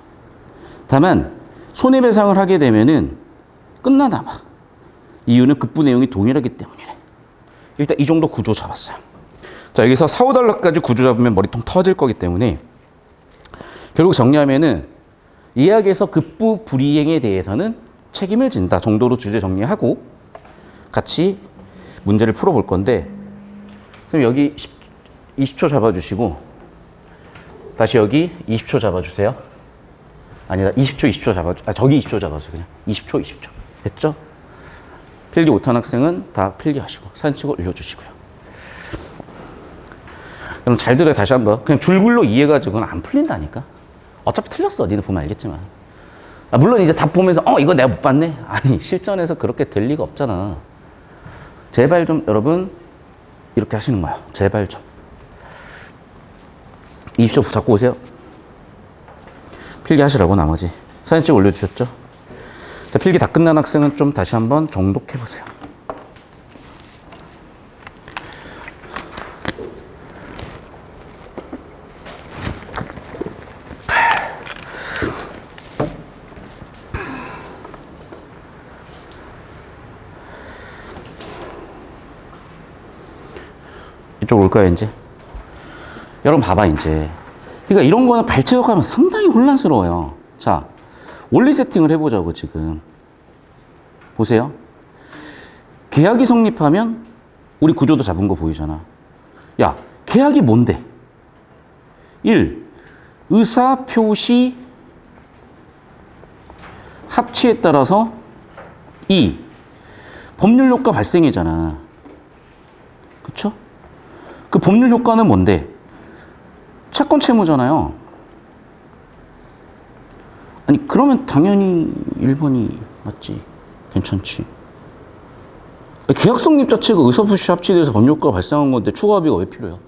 다만 손해배상을 하게 되면은 끝나나 봐. 이유는 급부 내용이 동일하기 때문이래. 일단 이 정도 구조 잡았어요. 자, 여기서 4, 5단락까지 구조 잡으면 머리통 터질 거기 때문에 결국 정리하면은 예약에서 급부 불이행에 대해서는 책임을 진다 정도로 주제 정리하고 같이 문제를 풀어볼 건데, 그럼 여기 20초 잡아주시고 다시 여기 20초 잡아주세요. 아니다, 20초 잡아주세요. 저기 20초 잡아주세요. 그냥 20초 됐죠? 필기 못한 학생은 다 필기하시고 사진 찍어 올려주시고요. 그럼 잘 들어요. 다시 한번. 그냥 줄글로 이해가지고는 안 풀린다니까. 어차피 틀렸어. 니네 보면 알겠지만. 물론 이제 답 보면서 이거 내가 못 봤네. 아니, 실전에서 그렇게 될 리가 없잖아. 제발 좀 여러분 이렇게 하시는 거야. 제발 좀. 20초 잡고 오세요. 필기 하시라고 나머지. 사진 찍어 올려주셨죠? 자, 필기 다 끝난 학생은 좀 다시 한번 정독해보세요. 이쪽 올까요, 이제? 여러분, 봐봐, 이제. 그러니까 이런 거는 발췌적하면 상당히 혼란스러워요. 자, 원리 세팅을 해보자고, 지금. 보세요. 계약이 성립하면 우리 구조도 잡은 거 보이잖아. 야, 계약이 뭔데? 1. 의사표시 합치에 따라서 2. 법률 효과 발생이잖아. 그쵸? 그 법률 효과는 뭔데? 채권 채무잖아요. 아니, 그러면 당연히 1번이 맞지. 괜찮지. 계약 성립 자체가 의사표시 합치돼서 법률효과가 발생한 건데 추가합의가 왜 필요해요?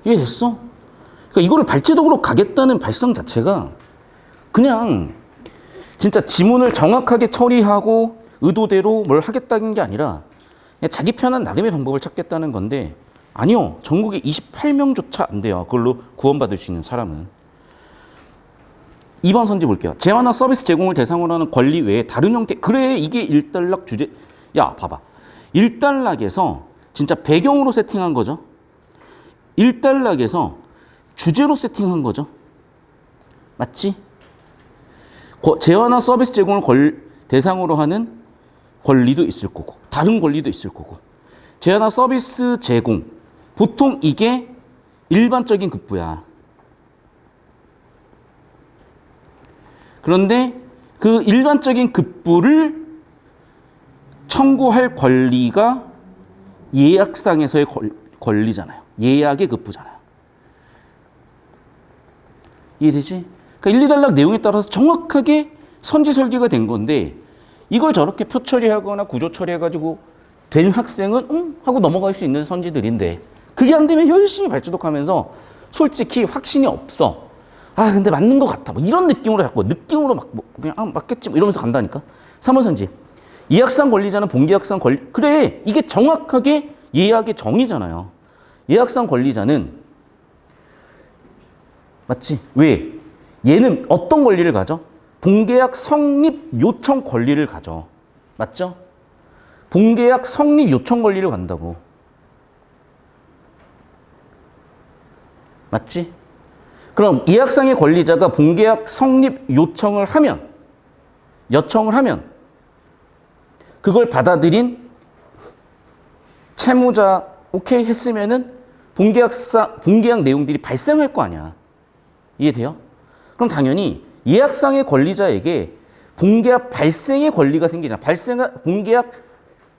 이해됐어? 그러니까 이거를 발제도로 가겠다는 발상 자체가 그냥 진짜 지문을 정확하게 처리하고 의도대로 뭘 하겠다는 게 아니라 그냥 자기 편한 나름의 방법을 찾겠다는 건데 아니요. 전국에 28명조차 안 돼요. 그걸로 구원받을 수 있는 사람은. 2번 선지 볼게요. 재화나 서비스 제공을 대상으로 하는 권리 외에 다른 형태. 그래 이게 일단락 주제. 야 봐봐. 일단락에서 진짜 배경으로 세팅한 거죠. 일단락에서 주제로 세팅한 거죠. 맞지? 재화나 서비스 제공을 대상으로 하는 권리도 있을 거고 다른 권리도 있을 거고 재화나 서비스 제공 보통 이게 일반적인 급부야. 그런데 그 일반적인 급부를 청구할 권리가 예약상에서의 권리잖아요. 예약의 급부잖아요. 이해되지? 그러니까 1, 2단락 내용에 따라서 정확하게 선지 설계가 된 건데 이걸 저렇게 표 처리하거나 구조 처리해가지고 된 학생은 응? 하고 넘어갈 수 있는 선지들인데 그게 안 되면 열심히 발주독하면서 솔직히 확신이 없어. 아 근데 맞는 것 같아. 뭐 이런 느낌으로 자꾸 느낌으로 막 그냥 맞겠지 뭐 이러면서 간다니까. 3번 선지. 예약상 권리자는 본계약상 권리. 그래 이게 정확하게 예약의 정의잖아요. 예약상 권리자는 맞지? 왜? 얘는 어떤 권리를 가져? 본계약 성립 요청 권리를 가져. 맞죠? 본계약 성립 요청 권리를 간다고. 맞지? 그럼 예약상의 권리자가 본계약 성립 요청을 하면 그걸 받아들인 채무자 오케이 했으면은 본계약 내용들이 발생할 거 아니야. 이해돼요? 그럼 당연히 예약상의 권리자에게 본계약 발생의 권리가 생기잖아. 본계약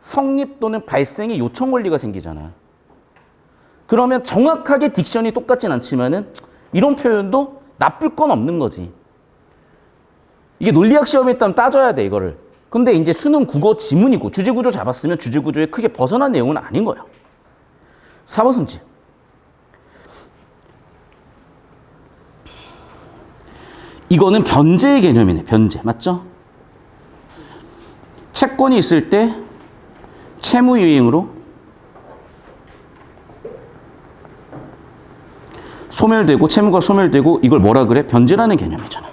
성립 또는 발생의 요청 권리가 생기잖아. 그러면 정확하게 딕션이 똑같진 않지만은 이런 표현도 나쁠 건 없는 거지. 이게 논리학 시험에 있다면 따져야 돼, 이거를. 근데 이제 수능 국어 지문이고 주제구조 잡았으면 주제구조에 크게 벗어난 내용은 아닌 거예요. 4번 선지. 이거는 변제의 개념이네. 변제. 맞죠? 채권이 있을 때 채무유예행으로 소멸되고 채무가 소멸되고 이걸 뭐라 그래? 변제라는 개념이잖아.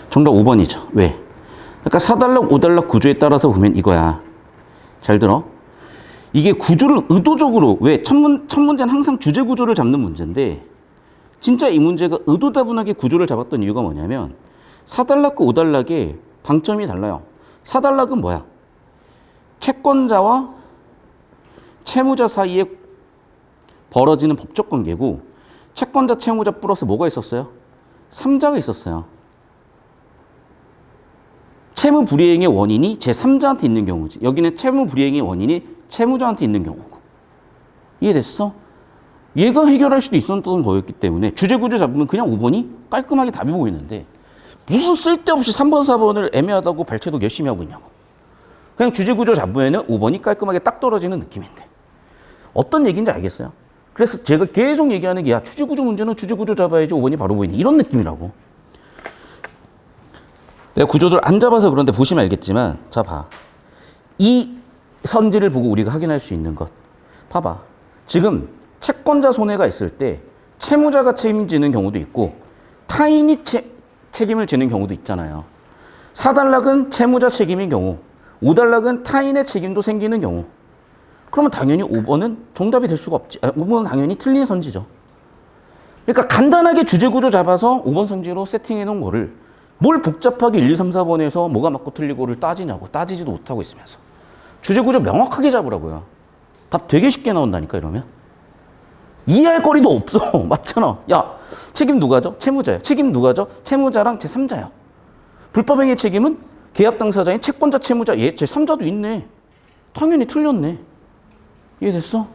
정답 5번이죠. 왜? 그러니까 4단락, 5단락 구조에 따라서 보면 이거야. 잘 들어. 이게 구조를 의도적으로 왜? 첫 문제는 항상 주제 구조를 잡는 문제인데 진짜 이 문제가 의도다분하게 구조를 잡았던 이유가 뭐냐면 4단락과 5단락의 방점이 달라요. 4단락은 뭐야? 채권자와 채무자 사이에 벌어지는 법적 관계고 채권자, 채무자 플러스 뭐가 있었어요? 3자가 있었어요. 채무 불이행의 원인이 제3자한테 있는 경우지. 여기는 채무 불이행의 원인이 채무자한테 있는 경우고. 이해됐어? 얘가 해결할 수도 있었던 거였기 때문에 주제구조 잡으면 그냥 5번이 깔끔하게 답이 보이는데 무슨 쓸데없이 3번, 4번을 애매하다고 발췌도 열심히 하고 있냐고. 그냥 주제구조 잡으면 5번이 깔끔하게 딱 떨어지는 느낌인데. 어떤 얘기인지 알겠어요? 그래서 제가 계속 얘기하는 게 야 주제구조 문제는 주제구조 잡아야지 5번이 바로 보이네. 이런 느낌이라고. 내가 구조들 안 잡아서 그런데 보시면 알겠지만 자 봐. 이 선지를 보고 우리가 확인할 수 있는 것. 봐봐. 지금 채권자 손해가 있을 때 채무자가 책임지는 경우도 있고 타인이 책임을 지는 경우도 있잖아요. 4단락은 채무자 책임인 경우 5단락은 타인의 책임도 생기는 경우 그러면 당연히 5번은 정답이 될 수가 없지. 5번은 당연히 틀린 선지죠. 그러니까 간단하게 주제구조 잡아서 5번 선지로 세팅해 놓은 거를 뭘 복잡하게 1, 2, 3, 4번에서 뭐가 맞고 틀리고를 따지냐고. 따지지도 못하고 있으면서. 주제구조 명확하게 잡으라고요. 답 되게 쉽게 나온다니까 이러면. 이해할 거리도 없어. 맞잖아. 야 책임 누가 져? 채무자야. 책임 누가 져? 채무자랑 제3자야. 불법행위 책임은 계약 당사자인 채권자 채무자 얘 제3자도 있네. 당연히 틀렸네. 이해됐어?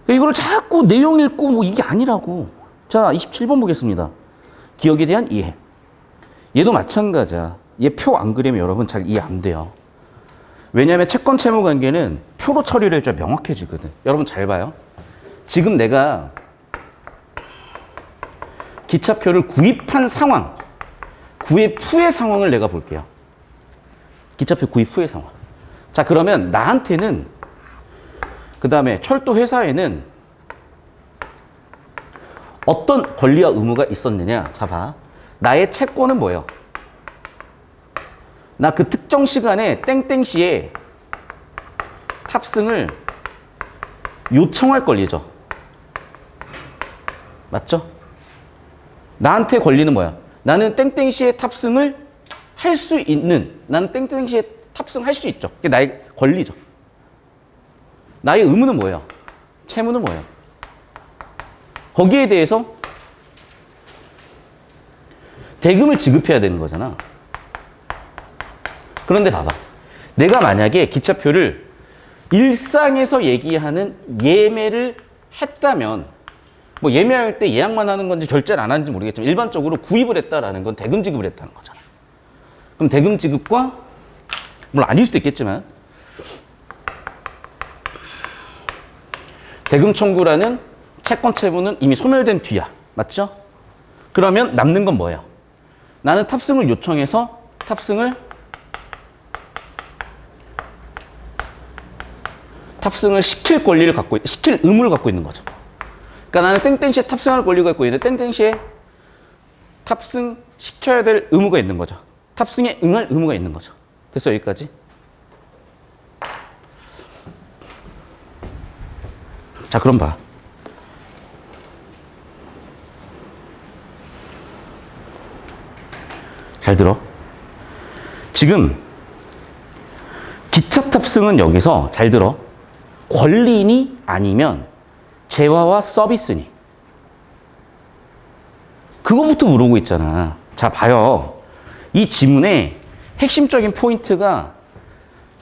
이거를 자꾸 내용 읽고 뭐 이게 아니라고. 자, 27번 보겠습니다. 기억에 대한 이해. 얘도 마찬가지야. 얘 표 안 그리면 여러분 잘 이해 안 돼요. 왜냐하면 채권 채무 관계는 표로 처리를 해줘야 명확해지거든. 여러분 잘 봐요. 지금 내가 기차표를 구입한 상황, 구입 후의 상황을 내가 볼게요. 기차표 구입 후의 상황. 자, 그러면 나한테는, 그 다음에 철도 회사에는 어떤 권리와 의무가 있었느냐. 자, 봐. 나의 채권은 뭐예요? 나 그 특정 시간에 땡땡시에 탑승을 요청할 권리죠. 맞죠? 나한테 권리는 뭐야? 나는 땡땡시에 탑승을 할 수 있는, 나는 땡땡시에 탑승할 수 있죠. 그게 나의 권리죠. 나의 의무는 뭐예요? 채무는 뭐예요? 거기에 대해서 대금을 지급해야 되는 거잖아. 그런데 봐봐. 내가 만약에 기차표를 일상에서 얘기하는 예매를 했다면, 뭐 예매할 때 예약만 하는 건지 결제를 안 하는지 모르겠지만 일반적으로 구입을 했다라는 건 대금 지급을 했다는 거잖아. 그럼 대금 지급과, 물론 아닐 수도 있겠지만, 대금 청구라는 채권 채무는 이미 소멸된 뒤야. 맞죠? 그러면 남는 건 뭐예요? 나는 탑승을 요청해서 탑승을 시킬 권리를 시킬 의무를 갖고 있는 거죠. 그러니까 나는 땡땡시에 탑승할 권리가 있고 있는데 땡땡시에 탑승시켜야 될 의무가 있는 거죠. 탑승에 응할 의무가 있는 거죠. 됐어, 여기까지? 자, 그럼 봐. 잘 들어. 지금 기차 탑승은 여기서 잘 들어. 권리니 아니면 재화와 서비스니. 그거부터 물어보고 있잖아. 자, 봐요. 이 지문의 핵심적인 포인트가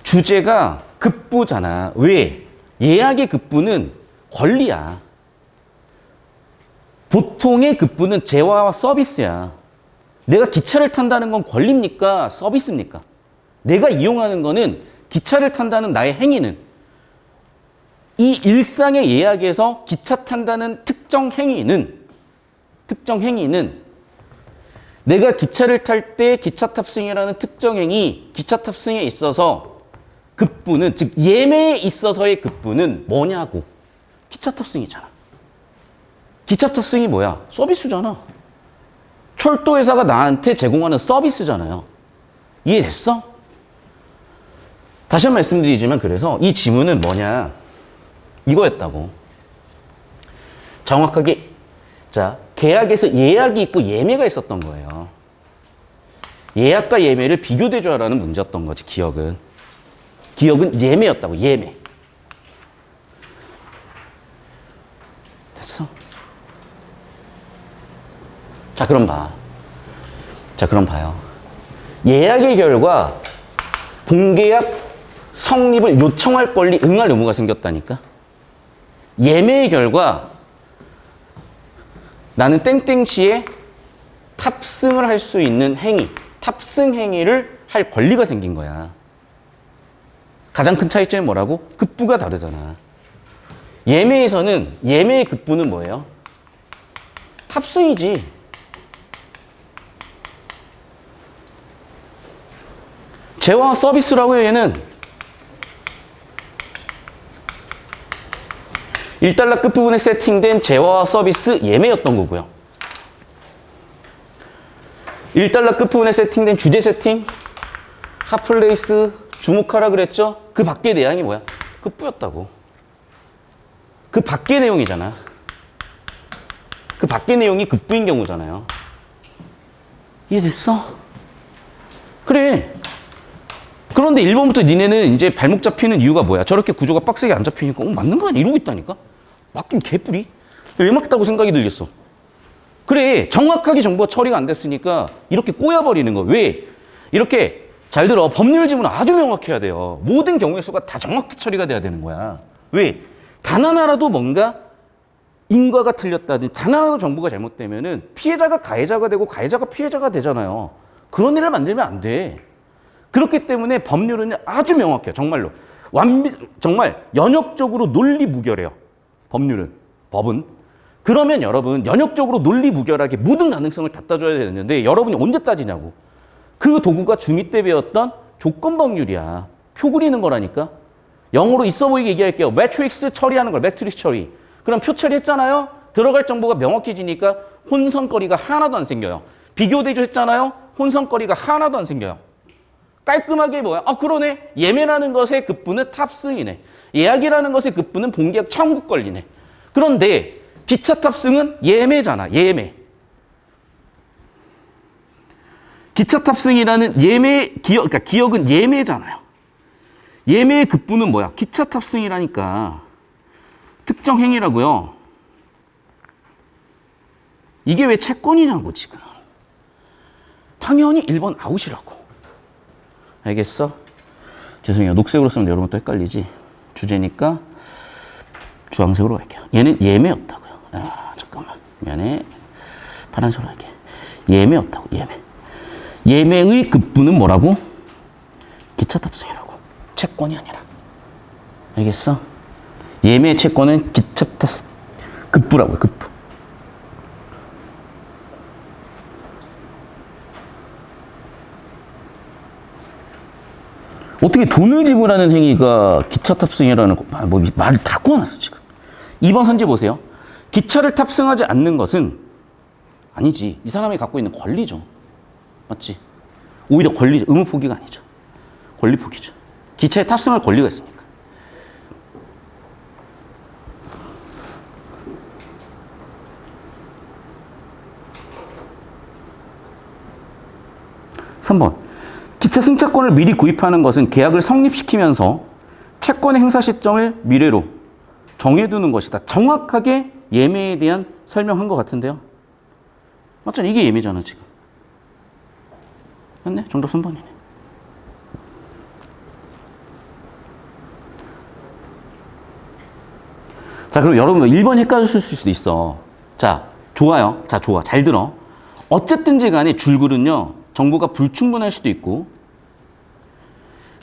주제가 급부잖아. 왜? 예약의 급부는 권리야. 보통의 급부는 재화와 서비스야. 내가 기차를 탄다는 건 권리입니까? 서비스입니까? 내가 이용하는 거는 기차를 탄다는 나의 행위는 이 일상의 예약에서 기차 탄다는 특정 행위는 내가 기차를 탈 때 기차 탑승이라는 특정 행위, 기차 탑승에 있어서 급부는, 즉 예매에 있어서의 급부는 뭐냐고. 기차 탑승이잖아. 기차 탑승이 뭐야? 서비스잖아. 철도회사가 나한테 제공하는 서비스잖아요. 이해됐어? 다시 한 번 말씀드리지만, 그래서 이 지문은 뭐냐, 이거였다고. 정확하게, 자, 계약에서 예약이 있고 예매가 있었던 거예요. 예약과 예매를 비교대조하라는 문제였던 거지, 기억은. 기억은 예매였다고, 예매. 됐어? 자, 그럼 봐. 자, 그럼 봐요. 예약의 결과 본계약 성립을 요청할 권리, 응할 의무가 생겼다니까. 예매의 결과 나는 땡땡시에 탑승을 할 수 있는 행위, 탑승 행위를 할 권리가 생긴 거야. 가장 큰 차이점이 뭐라고? 급부가 다르잖아. 예매에서는, 예매의 급부는 뭐예요? 탑승이지. 재화 서비스라고요, 얘는. 1달러 끝부분에 세팅된 재화와 서비스 예매였던 거고요. 1달러 끝부분에 세팅된 주제 세팅, 핫플레이스, 주목하라 그랬죠? 그 밖의 내용이 뭐야? 급부였다고. 그 밖의 내용이잖아. 그 밖의 내용이 급부인 경우잖아요. 이해됐어? 그래. 그런데 1번부터 니네는 이제 발목 잡히는 이유가 뭐야? 저렇게 구조가 빡세게 안 잡히니까 맞는 거 아니야? 이러고 있다니까? 맞긴 개뿔이? 왜 맞다고 생각이 들겠어? 그래, 정확하게 정보가 처리가 안 됐으니까 이렇게 꼬여버리는 거. 왜? 이렇게 잘 들어. 법률 지문은 아주 명확해야 돼요. 모든 경우의 수가 다 정확히 처리가 돼야 되는 거야. 왜? 단 하나라도 뭔가 인과가 틀렸다든지 단 하나라도 정보가 잘못되면은 피해자가 가해자가 되고 가해자가 피해자가 되잖아요. 그런 일을 만들면 안 돼. 그렇기 때문에 법률은 아주 명확해요. 정말로. 정말 연역적으로 논리무결해요. 법률은. 법은. 그러면 여러분 연역적으로 논리무결하게 모든 가능성을 다 따져야 되는데 여러분이 언제 따지냐고. 그 도구가 중2 때 배웠던 조건법률이야. 표 그리는 거라니까. 영어로 있어 보이게 얘기할게요. 매트릭스 처리하는 걸. 매트릭스 처리. 그럼 표 처리했잖아요. 들어갈 정보가 명확해지니까 혼선거리가 하나도 안 생겨요. 비교대조 했잖아요. 혼선거리가 하나도 안 생겨요. 깔끔하게 뭐야? 아 그러네. 예매라는 것의 급부는 탑승이네. 예약이라는 것의 급부는 본계약 청구 권리네. 그런데 기차 탑승은 예매잖아. 예매. 기차 탑승이라는 그러니까 기억은 예매잖아요. 예매의 급부는 뭐야? 기차 탑승이라니까. 특정 행위라고요. 이게 왜 채권이냐고 지금. 당연히 1번 아웃이라고. 알겠어? 죄송해요. 녹색으로 쓰면 여러분 또 헷갈리지. 주제니까 주황색으로 할게요. 얘는 예매였다고요. 아, 잠깐만. 미안해. 파란색으로 할게. 예매였다고. 예매. 예매의 급부는 뭐라고? 기차 탑승이라고. 채권이 아니라. 알겠어? 예매 채권은 기차 탑승 급부라고요. 급부. 어떻게 돈을 지불하는 행위가 기차 탑승이라는 말을 다 꼬아놨어 지금. 2번 선지 보세요. 기차를 탑승하지 않는 것은 아니지. 이 사람이 갖고 있는 권리죠. 맞지? 오히려 권리죠. 의무 포기가 아니죠. 권리 포기죠. 기차에 탑승할 권리가 있으니까. (3번) 기차 승차권을 미리 구입하는 것은 계약을 성립시키면서 채권의 행사 시점을 미래로 정해두는 것이다. 정확하게 예매에 대한 설명한 것 같은데요. 맞잖아. 이게 예매잖아 지금. 맞네. 정답 3번이네. 자, 그럼 여러분 1번 헷갈렸을 수도 있어. 자, 좋아요. 자, 좋아. 잘 들어. 어쨌든지 간에 줄글은요. 정보가 불충분할 수도 있고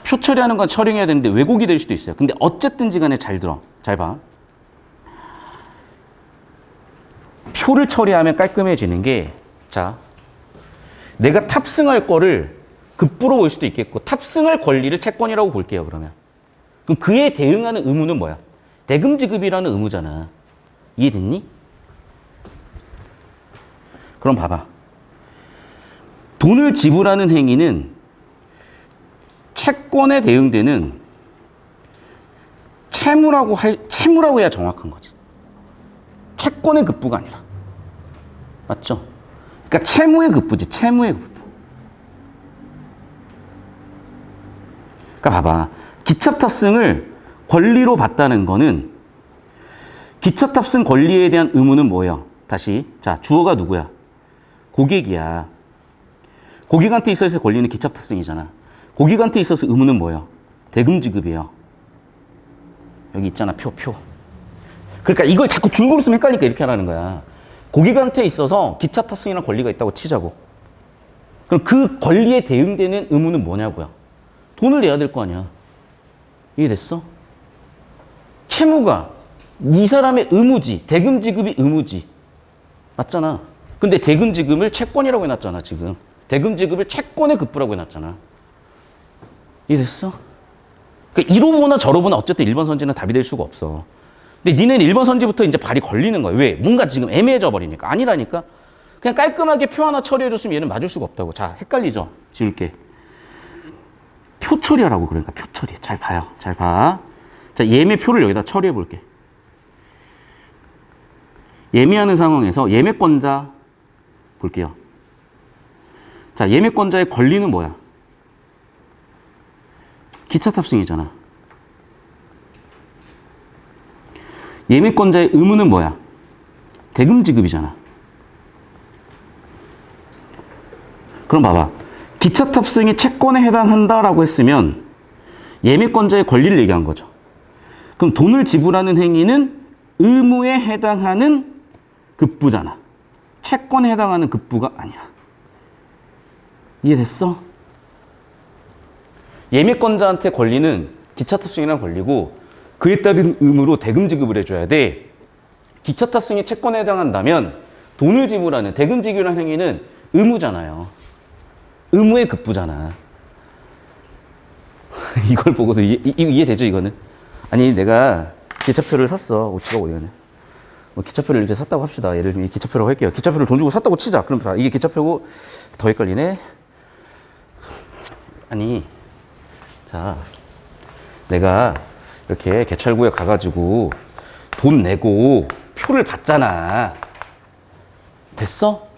표 처리하는 건 처리해야 되는데 왜곡이 될 수도 있어요. 근데 어쨌든지 간에 잘 들어. 잘 봐. 표를 처리하면 깔끔해지는 게 자, 내가 탑승할 거를 급부로 볼 수도 있겠고 탑승할 권리를 채권이라고 볼게요. 그러면. 그럼 그에 대응하는 의무는 뭐야? 대금지급이라는 의무잖아. 이해됐니? 그럼 봐봐. 돈을 지불하는 행위는 채권에 대응되는 채무라고 해야 정확한 거지. 채권의 급부가 아니라. 맞죠? 그러니까 채무의 급부지. 채무의 급부. 그러니까 봐봐. 기차 탑승을 권리로 봤다는 거는 기차 탑승 권리에 대한 의무는 뭐예요? 다시. 자, 주어가 누구야? 고객이야. 고객한테 있어서 권리는 기차 탑승이잖아. 고객한테 있어서 의무는 뭐예요? 대금 지급이에요. 여기 있잖아. 표. 그러니까 이걸 자꾸 줄거로 쓰면 헷갈리니까 이렇게 하라는 거야. 고객한테 있어서 기차 탑승이라는 권리가 있다고 치자고. 그럼 그 권리에 대응되는 의무는 뭐냐고요? 돈을 내야 될 거 아니야. 이해됐어? 채무가 이 사람의 의무지. 대금 지급이 의무지. 맞잖아. 근데 대금 지급을 채권이라고 해놨잖아, 지금. 대금 지급을 채권의 급부라고 해놨잖아. 이해됐어? 그러니까 이로 보나 저로 보나 어쨌든 1번 선지는 답이 될 수가 없어. 근데 니네는 1번 선지부터 이제 발이 걸리는 거야. 왜? 뭔가 지금 애매해져 버리니까. 아니라니까. 그냥 깔끔하게 표 하나 처리해줬으면 얘는 맞을 수가 없다고. 자, 헷갈리죠? 지울게. 표 처리하라고. 그러니까 표 처리. 잘 봐요. 잘 봐. 자, 예매표를 여기다 처리해 볼게. 예매하는 상황에서 예매권자 볼게요. 자, 예매권자의 권리는 뭐야? 기차 탑승이잖아. 예매권자의 의무는 뭐야? 대금 지급이잖아. 그럼 봐봐. 기차 탑승이 채권에 해당한다라고 했으면 예매권자의 권리를 얘기한 거죠. 그럼 돈을 지불하는 행위는 의무에 해당하는 급부잖아. 채권에 해당하는 급부가 아니라. 이해됐어? 예매권자한테 권리는 기차 탑승이란 권리고 그에 따른 의무로 대금 지급을 해줘야 돼. 기차 탑승이 채권에 해당한다면 돈을 지불하는 대금 지급이라는 행위는 의무잖아요. 의무의 급부잖아. 이걸 보고도 이해되죠, 이거는? 아니, 내가 기차표를 샀어. 오치가 오려네. 뭐 기차표를 이렇게 샀다고 합시다. 예를 들면 기차표라고 할게요. 기차표를 돈 주고 샀다고 치자. 그럼 이게 기차표고 더 헷갈리네. 아니, 자, 내가 이렇게 개찰구에 가가지고 돈 내고 표를 받잖아. 됐어?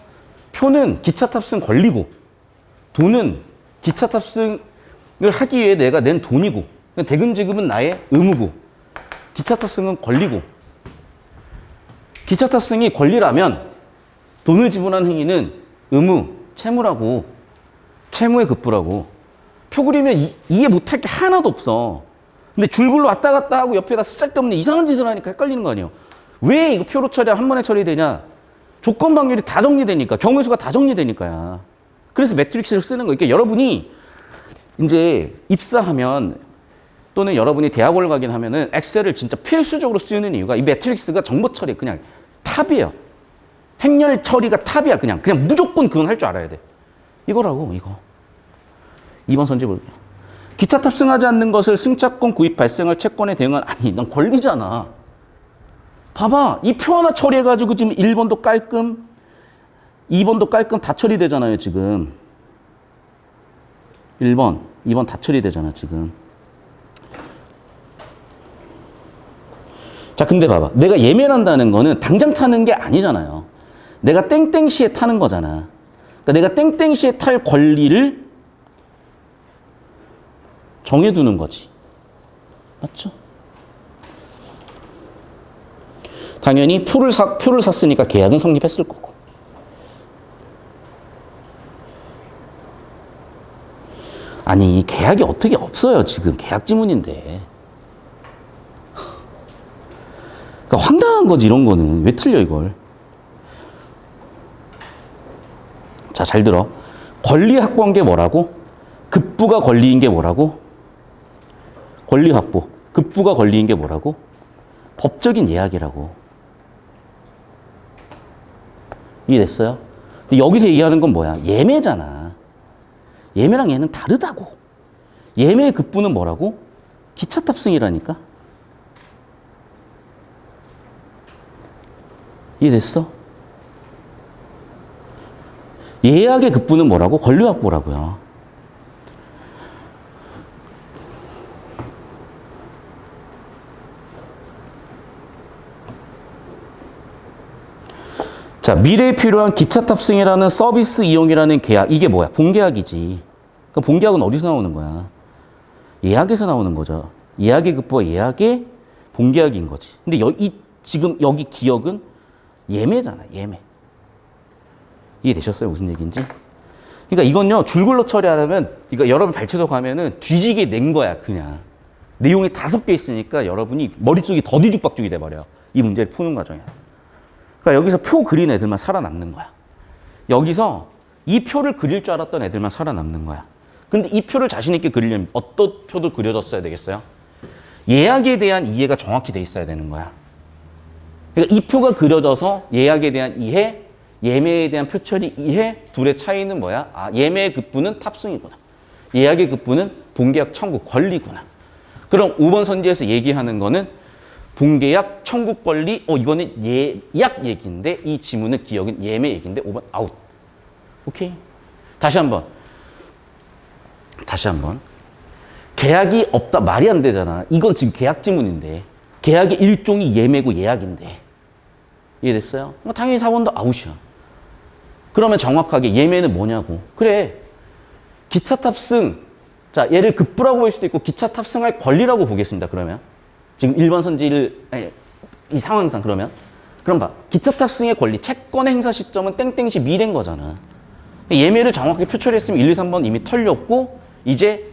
표는 기차 탑승 권리고 돈은 기차 탑승을 하기 위해 내가 낸 돈이고 대금 지급은 나의 의무고 기차 탑승은 권리고 기차 탑승이 권리라면 돈을 지불하는 행위는 의무, 채무라고 채무의 급부라고 표 그리면 이해 못할 게 하나도 없어. 근데 줄글로 왔다 갔다 하고 옆에다 쓸데없는 이상한 짓을 하니까 헷갈리는 거 아니에요. 왜 이거 표로 처리 한 번에 처리되냐? 조건 방열이 다 정리되니까 경우의 수가 다 정리되니까야. 그래서 매트릭스를 쓰는 거예요. 그러니까 여러분이 이제 입사하면 또는 여러분이 대학원을 가긴 하면은 엑셀을 진짜 필수적으로 쓰는 이유가 이 매트릭스가 정보 처리 그냥 탑이에요. 행렬 처리가 탑이야. 그냥 무조건 그건 할 줄 알아야 돼. 이거라고 이거. 2번 선지 볼게요. 기차 탑승하지 않는 것을 승차권 구입 발생할 채권에 대응한 아니 난 권리잖아. 봐봐. 이 표 하나 처리해가지고 지금 1번도 깔끔 2번도 깔끔 다 처리되잖아요, 지금. 1번, 2번 다 처리되잖아, 지금. 자, 근데 봐봐. 내가 예매를 한다는 거는 당장 타는 게 아니잖아요. 내가 땡땡시에 타는 거잖아. 그러니까 내가 땡땡시에 탈 권리를 정해두는 거지. 맞죠? 당연히 표를 샀으니까 계약은 성립했을 거고. 아니, 계약이 어떻게 없어요, 지금. 계약 지문인데. 그러니까 황당한 거지, 이런 거는. 왜 틀려, 이걸. 자, 잘 들어. 권리 확보한 게 뭐라고? 급부가 권리인 게 뭐라고? 권리 확보. 급부가 권리인 게 뭐라고? 법적인 예약이라고. 이해됐어요? 근데 여기서 얘기하는 건 뭐야? 예매잖아. 예매랑 얘는 다르다고. 예매의 급부는 뭐라고? 기차 탑승이라니까. 이해됐어? 예약의 급부는 뭐라고? 권리 확보라고요. 자, 미래에 필요한 기차 탑승이라는 서비스 이용이라는 계약. 이게 뭐야? 본계약이지. 그럼 본계약은 어디서 나오는 거야? 예약에서 나오는 거죠. 예약의 급부와 예약의 본계약인 거지. 근데 지금 여기 기억은 예매잖아, 예매. 이해되셨어요? 무슨 얘기인지? 그러니까 이건요, 줄글로 처리하려면, 그러니까 여러분 발췌도 가면은 뒤지게 낸 거야, 그냥. 내용이 다 섞여 있으니까 여러분이 머릿속이 더 뒤죽박죽이 돼버려요. 이 문제를 푸는 과정에. 그러니까 여기서 표 그린 애들만 살아남는 거야. 여기서 이 표를 그릴 줄 알았던 애들만 살아남는 거야. 근데 이 표를 자신 있게 그리려면 어떤 표도 그려졌어야 되겠어요? 예약에 대한 이해가 정확히 돼 있어야 되는 거야. 그러니까 이 표가 그려져서 예약에 대한 이해, 예매에 대한 표처리 이해, 둘의 차이는 뭐야? 아, 예매의 급부는 탑승이구나. 예약의 급부는 본계약 청구 권리구나. 그럼 5번 선지에서 얘기하는 거는 본계약 청구 권리, 이거는 예약 얘기인데 이 지문은 기억은 예매 얘기인데 5번 아웃. 오케이? 다시 한번. 계약이 없다 말이 안 되잖아. 이건 지금 계약 지문인데. 계약의 일종이 예매고 예약인데. 이해됐어요? 당연히 4번도 아웃이야. 그러면 정확하게 예매는 뭐냐고. 그래. 기차 탑승. 자, 얘를 급부라고 볼 수도 있고 기차 탑승할 권리라고 보겠습니다. 그러면. 지금 1번 선지를 이 상황상 그러면. 그럼 봐. 기차 탑승의 권리. 채권 행사 시점은 땡땡시 미래인 거잖아. 예매를 정확하게 표처리했으면 1, 2, 3번 이미 털렸고 이제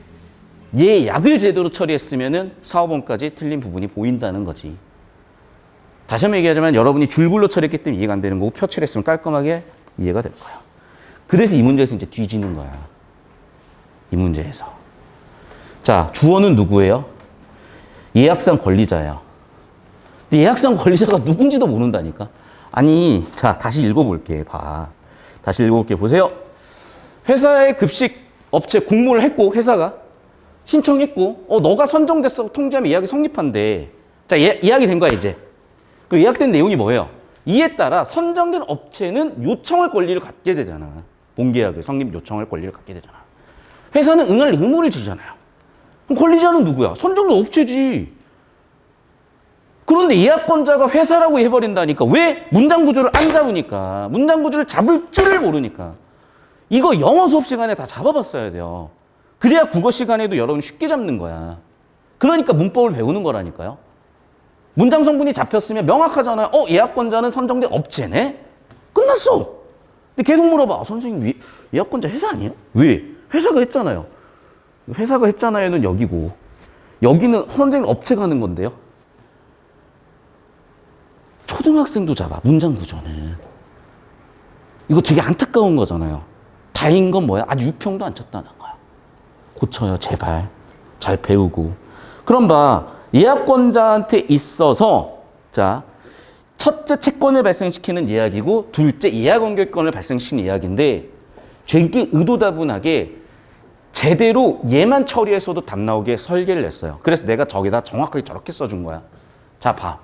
예약을 제대로 처리했으면은 4, 5번까지 틀린 부분이 보인다는 거지. 다시 한번 얘기하자면 여러분이 줄글로 처리했기 때문에 이해가 안 되는 거고 표처리했으면 깔끔하게 이해가 될 거야. 그래서 이 문제에서 이제 뒤지는 거야. 이 문제에서. 자, 주어는 누구예요? 예약상 권리자예요. 근데 예약상 권리자가 누군지도 모른다니까. 아니, 자, 다시 읽어볼게. 봐. 다시 읽어볼게. 보세요. 회사의 급식 업체 공모를 했고, 회사가 신청했고, 너가 선정됐어. 통지하면 예약이 성립한대. 자, 예약이 된 거야, 이제. 그 예약된 내용이 뭐예요? 이에 따라 선정된 업체는 요청할 권리를 갖게 되잖아. 본계약을 성립 요청할 권리를 갖게 되잖아. 회사는 응할 의무를 지잖아요. 그럼 권리자는 누구야? 선정된 업체지. 그런데 예약권자가 회사라고 해버린다니까. 왜? 문장 구조를 안 잡으니까. 문장 구조를 잡을 줄을 모르니까. 이거 영어 수업 시간에 다 잡아봤어야 돼요. 그래야 국어 시간에도 여러분 쉽게 잡는 거야. 그러니까 문법을 배우는 거라니까요. 문장 성분이 잡혔으면 명확하잖아요. 예약권자는 선정된 업체네? 끝났어. 근데 계속 물어봐. 선생님, 예약권자 회사 아니에요? 왜? 회사가 했잖아요. 회사가 했잖아요는 여기고, 여기는 선정된 업체가 하는 건데요. 초등학생도 잡아, 문장 구조는. 이거 되게 안타까운 거잖아요. 다행인 건 뭐야? 아직 유평도 안 쳤다는 거야. 고쳐요, 제발. 잘 배우고. 그럼 봐. 예약권자한테 있어서, 자, 첫째 채권을 발생시키는 예약이고, 둘째 예약 완결권을 발생시키는 예약인데, 되게 의도다분하게 제대로 얘만 처리해서도 답 나오게 설계를 냈어요. 그래서 내가 저기다 정확하게 저렇게 써준 거야. 자, 봐.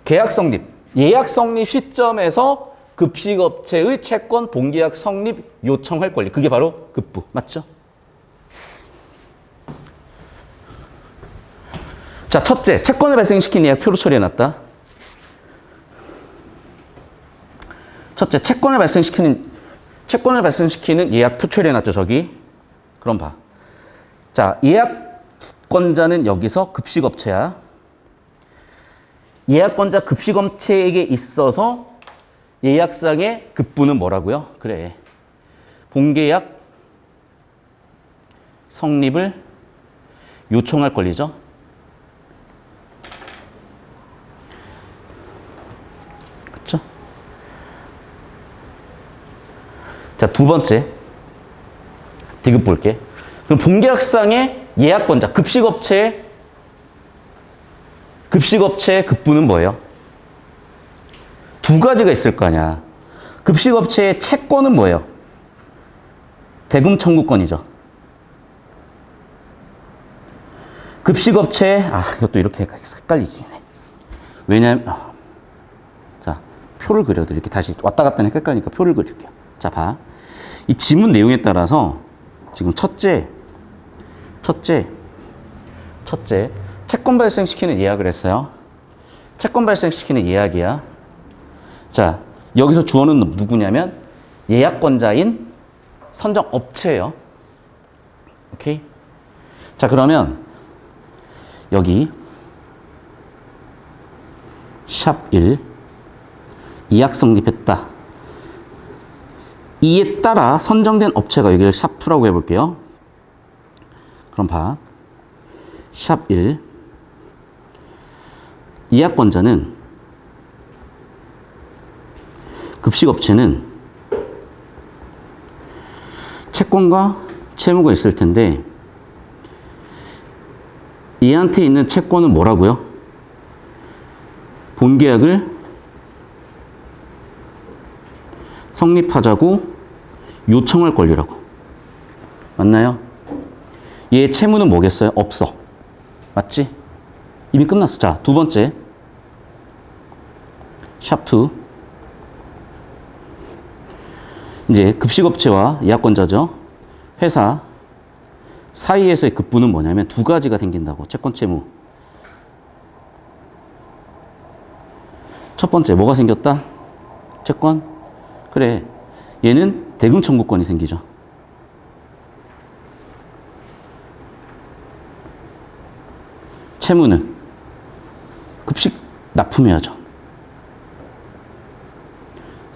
계약 성립, 예약 성립 시점에서 급식업체의 채권 본계약 성립 요청할 권리. 그게 바로 급부. 맞죠? 자, 첫째, 채권을 발생시킨 예약 표로 처리해놨다. 첫째, 채권을 발생시키는 예약 표 처리해놨죠, 저기. 그럼 봐. 자, 예약권자는 여기서 급식업체야. 예약권자 급식업체에게 있어서 예약상의 급부는 뭐라고요? 그래. 본계약 성립을 요청할 권리죠. 그렇죠? 자, 두 번째. 디귿 볼게. 그럼 본계약상의 예약권자, 급식업체의 급부는 뭐예요? 두 가지가 있을 거 아니야. 급식업체의 채권은 뭐예요? 대금 청구권이죠. 급식업체, 이것도 이렇게 헷갈리지. 왜냐면, 자, 표를 그려도 이렇게 다시 왔다 갔다 하니까 헷갈리니까 표를 그릴게요. 자, 봐. 이 지문 내용에 따라서 지금 첫째, 채권 발생시키는 예약을 했어요. 채권 발생시키는 예약이야. 자, 여기서 주어는 누구냐면 예약권자인 선정업체예요. 오케이? 자, 그러면 여기 샵 1 예약 성립했다. 이에 따라 선정된 업체가 여기를 샵 2라고 해볼게요. 그럼 봐. 샵 1 예약권자는 급식업체는 채권과 채무가 있을 텐데 얘한테 있는 채권은 뭐라고요? 본계약을 성립하자고 요청할 권리라고. 맞나요? 얘 채무는 뭐겠어요? 없어. 맞지? 이미 끝났어. 자, 두 번째. 샵 2. 이제 급식업체와 예약권자죠. 회사 사이에서의 급부는 뭐냐면 두 가지가 생긴다고. 채권, 채무. 첫 번째, 뭐가 생겼다? 채권? 그래. 얘는 대금 청구권이 생기죠. 채무는 급식 납품해야죠.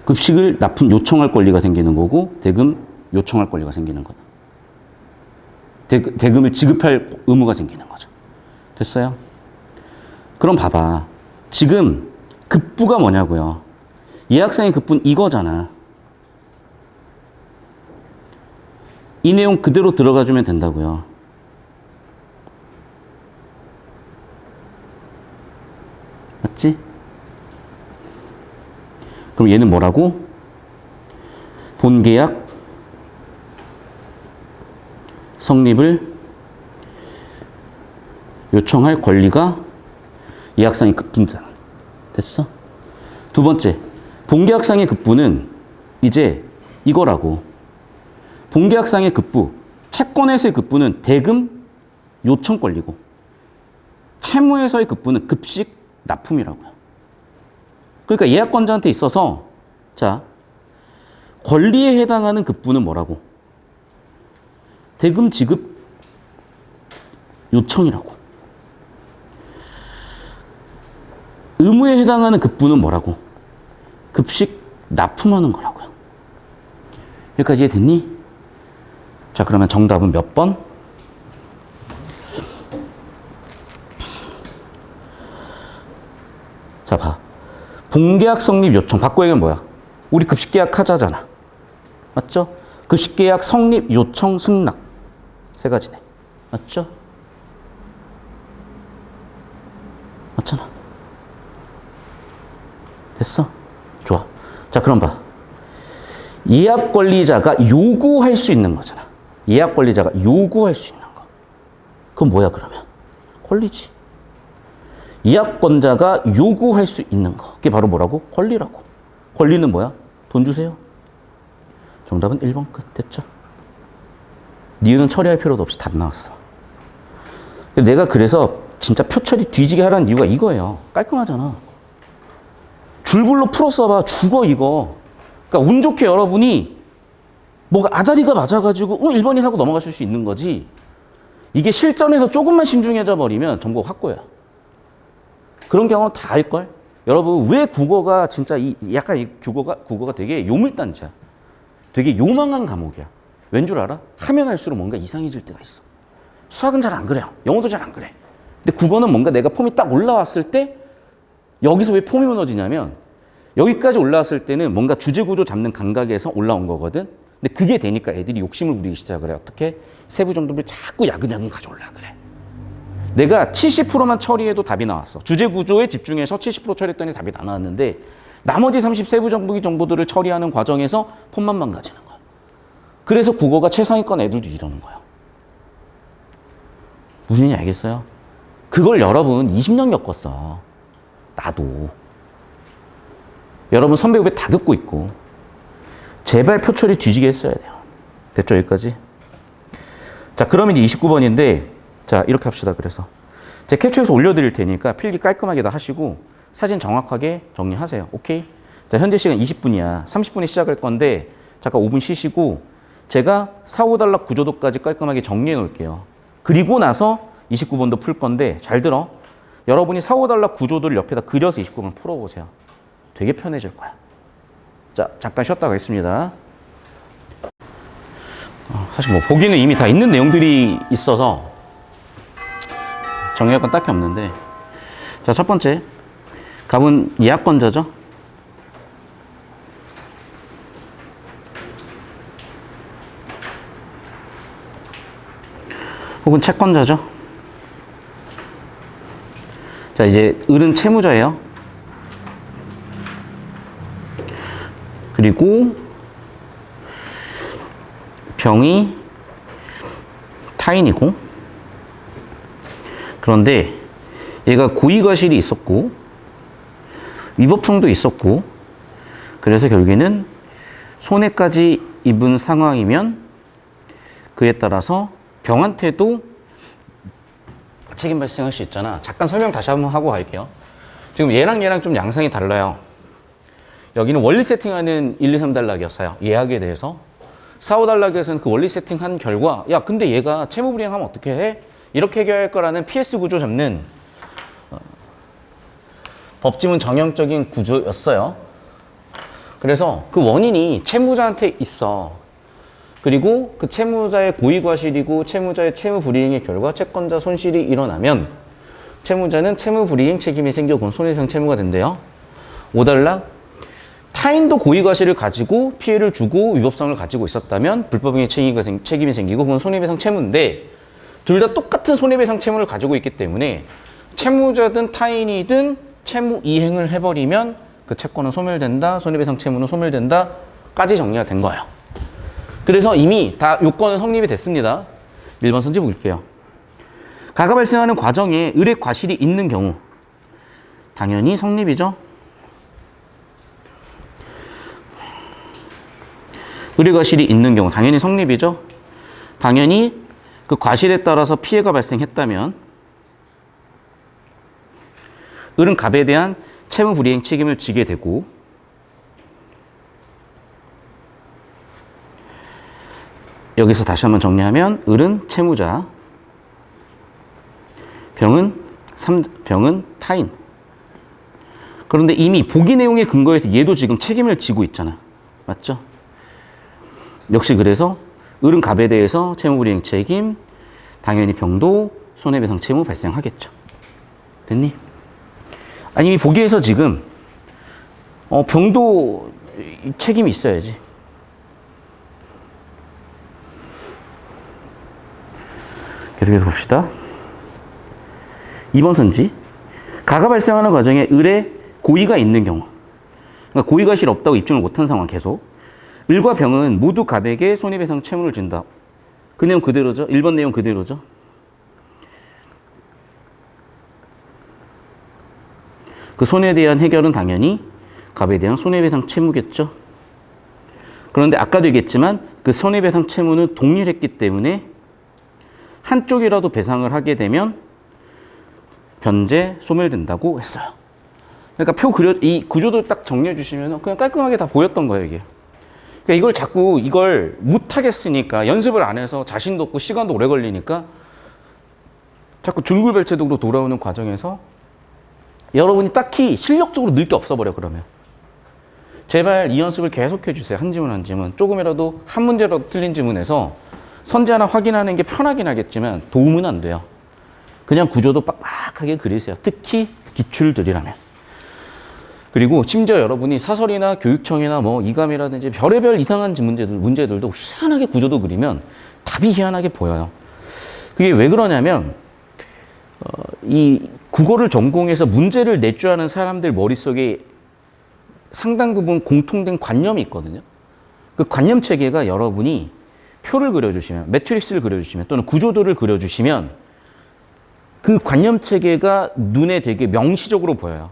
급식을 요청할 권리가 생기는 거고 대금 요청할 권리가 생기는 거다. 대금을 지급할 의무가 생기는 거죠. 됐어요? 그럼 봐봐. 지금 급부가 뭐냐고요. 예약상의 급부는 이거잖아. 이 내용 그대로 들어가주면 된다고요. 맞지? 그럼 얘는 뭐라고? 본계약 성립을 요청할 권리가 예약상의 급부잖아. 됐어? 두 번째, 본계약상의 급부는 이제 이거라고. 본계약상의 급부, 채권에서의 급부는 대금 요청 권리고 채무에서의 급부는 급식 납품이라고요. 그러니까 예약권자한테 있어서 자, 권리에 해당하는 급부는 뭐라고? 대금 지급 요청이라고. 의무에 해당하는 급부는 뭐라고? 급식 납품하는 거라고요. 여기까지 이해됐니? 자, 그러면 정답은 몇 번? 자, 봐. 본계약 성립 요청. 바꿔 얘기하면 뭐야? 우리 급식계약 하자잖아. 맞죠? 급식계약 성립 요청 승낙. 세 가지네. 맞죠? 맞잖아. 됐어? 좋아. 자, 그럼 봐. 예약 권리자가 요구할 수 있는 거잖아. 예약 권리자가 요구할 수 있는 거. 그건 뭐야, 그러면? 권리지. 예약권자가 요구할 수 있는 거. 그게 바로 뭐라고? 권리라고. 권리는 뭐야? 돈 주세요. 정답은 1번 끝. 됐죠? 니은은 처리할 필요도 없이 답 나왔어. 내가 그래서 진짜 표처리 뒤지게 하라는 이유가 이거예요. 깔끔하잖아. 줄글로 풀어 써봐. 죽어, 이거. 그러니까 운 좋게 여러분이 뭐가 아다리가 맞아가지고 1번이 하고 넘어가실 수 있는 거지. 이게 실전에서 조금만 신중해져 버리면 전부 확고야. 그런 경우는 다 알걸? 여러분, 왜 국어가 진짜 약간 국어가 되게 요물단지야. 되게 요망한 과목이야. 왠 줄 알아? 하면 할수록 뭔가 이상해질 때가 있어. 수학은 잘 안 그래요. 영어도 잘 안 그래. 근데 국어는 뭔가 내가 폼이 딱 올라왔을 때 여기서 왜 폼이 무너지냐면 여기까지 올라왔을 때는 뭔가 주제 구조 잡는 감각에서 올라온 거거든. 근데 그게 되니까 애들이 욕심을 부리기 시작을 해. 어떻게? 세부 정도를 자꾸 야근야근 가져올라 그래. 내가 70%만 처리해도 답이 나왔어. 주제 구조에 집중해서 70% 처리했더니 답이 다 나왔는데 나머지 30 세부 정보들을 처리하는 과정에서 폼만 망가지는 거야. 그래서 국어가 최상위권 애들도 이러는 거야. 무슨 얘기인지 알겠어요? 그걸 여러분 20년 겪었어. 나도. 여러분 선배 후배 다 겪고 있고. 제발 표처리 뒤지게 했어야 돼요. 됐죠? 여기까지? 자, 그러면 이제 29번인데 자, 이렇게 합시다. 그래서 제가 캡처해서 올려드릴 테니까 필기 깔끔하게 다 하시고 사진 정확하게 정리하세요. 오케이? 자, 현재 시간 20분이야. 30분에 시작할 건데 잠깐 5분 쉬시고 제가 4, 5단락 구조도까지 깔끔하게 정리해 놓을게요. 그리고 나서 29번도 풀 건데 잘 들어. 여러분이 4, 5단락 구조도를 옆에다 그려서 29번 풀어보세요. 되게 편해질 거야. 자, 잠깐 쉬었다 가겠습니다. 사실 뭐 보기는 이미 다 있는 내용들이 있어서 정리할 건 딱히 없는데 자, 첫 번째 갑은 예약권자죠. 혹은 채권자죠. 자, 이제 을은 채무자예요. 그리고 병이 타인이고 그런데 얘가 고의과실이 있었고 위법성도 있었고 그래서 결국에는 손해까지 입은 상황이면 그에 따라서 병한테도 책임 발생할 수 있잖아. 잠깐 설명 다시 한번 하고 갈게요. 지금 얘랑 좀 양상이 달라요. 여기는 원리 세팅하는 1, 2, 3단락이었어요. 예약에 대해서. 4, 5단락에서는 그 원리 세팅한 결과 야, 근데 얘가 채무 불이행하면 어떻게 해? 이렇게 해결할 거라는 PS 구조 잡는 법지문 정형적인 구조였어요. 그래서 그 원인이 채무자한테 있어. 그리고 그 채무자의 고의과실이고 채무자의 채무불이행의 결과 채권자 손실이 일어나면 채무자는 채무불이행 책임이 생겨 그건 손해배상 채무가 된대요. 5달러 타인도 고의과실을 가지고 피해를 주고 위법성을 가지고 있었다면 불법행위 책임이 생기고 그건 손해배상 채무인데 둘 다 똑같은 손해배상 채무를 가지고 있기 때문에 채무자든 타인이든 채무 이행을 해버리면 그 채권은 소멸된다, 손해배상 채무는 소멸된다 까지 정리가 된 거예요. 그래서 이미 다 요건은 성립이 됐습니다. 1번 선지 볼게요. 가가 발생하는 과정에 의뢰 과실이 있는 경우 당연히 성립이죠. 의뢰 과실이 있는 경우 당연히 성립이죠. 당연히 그 과실에 따라서 피해가 발생했다면 을은 갑에 대한 채무 불이행 책임을 지게 되고 여기서 다시 한번 정리하면 을은 채무자, 병은 타인. 그런데 이미 보기 내용의 근거에서 얘도 지금 책임을 지고 있잖아. 맞죠? 역시 그래서 을은 갑에 대해서 채무불이행 책임, 당연히 병도 손해배상 채무 발생하겠죠. 됐니? 아니 이미 보기에서 지금 병도 책임이 있어야지. 계속해서 봅시다. 2번 선지. 가가 발생하는 과정에 을에 고의가 있는 경우. 그러니까 고의과실이 없다고 입증을 못한 상황 계속. 을과 병은 모두 갑에게 손해배상 채무를 준다. 그 내용 그대로죠. 1번 내용 그대로죠. 그 손해에 대한 해결은 당연히 갑에 대한 손해배상 채무겠죠. 그런데 아까도 얘기했지만 그 손해배상 채무는 동일했기 때문에 한쪽이라도 배상을 하게 되면 변제 소멸된다고 했어요. 그러니까 이 구조도 딱 정리해 주시면 그냥 깔끔하게 다 보였던 거예요, 이게. 그러니까 이걸 자꾸 이걸 못하겠으니까 연습을 안 해서 자신도 없고 시간도 오래 걸리니까 자꾸 줄굴별체독으로 돌아오는 과정에서 여러분이 딱히 실력적으로 늘 게 없어버려, 그러면. 제발 이 연습을 계속 해주세요. 한 지문 한 지문. 조금이라도 한 문제라도 틀린 지문에서 선지 하나 확인하는 게 편하긴 하겠지만 도움은 안 돼요. 그냥 구조도 빡빡하게 그리세요. 특히 기출들이라면. 그리고 심지어 여러분이 사설이나 교육청이나 뭐 이감이라든지 별의별 이상한 문제들도 희한하게 구조도 그리면 답이 희한하게 보여요. 그게 왜 그러냐면 이 국어를 전공해서 문제를 낼 줄 아는 사람들 머릿속에 상당 부분 공통된 관념이 있거든요. 그 관념 체계가 여러분이 표를 그려주시면, 매트릭스를 그려주시면 또는 구조도를 그려주시면 그 관념 체계가 눈에 되게 명시적으로 보여요.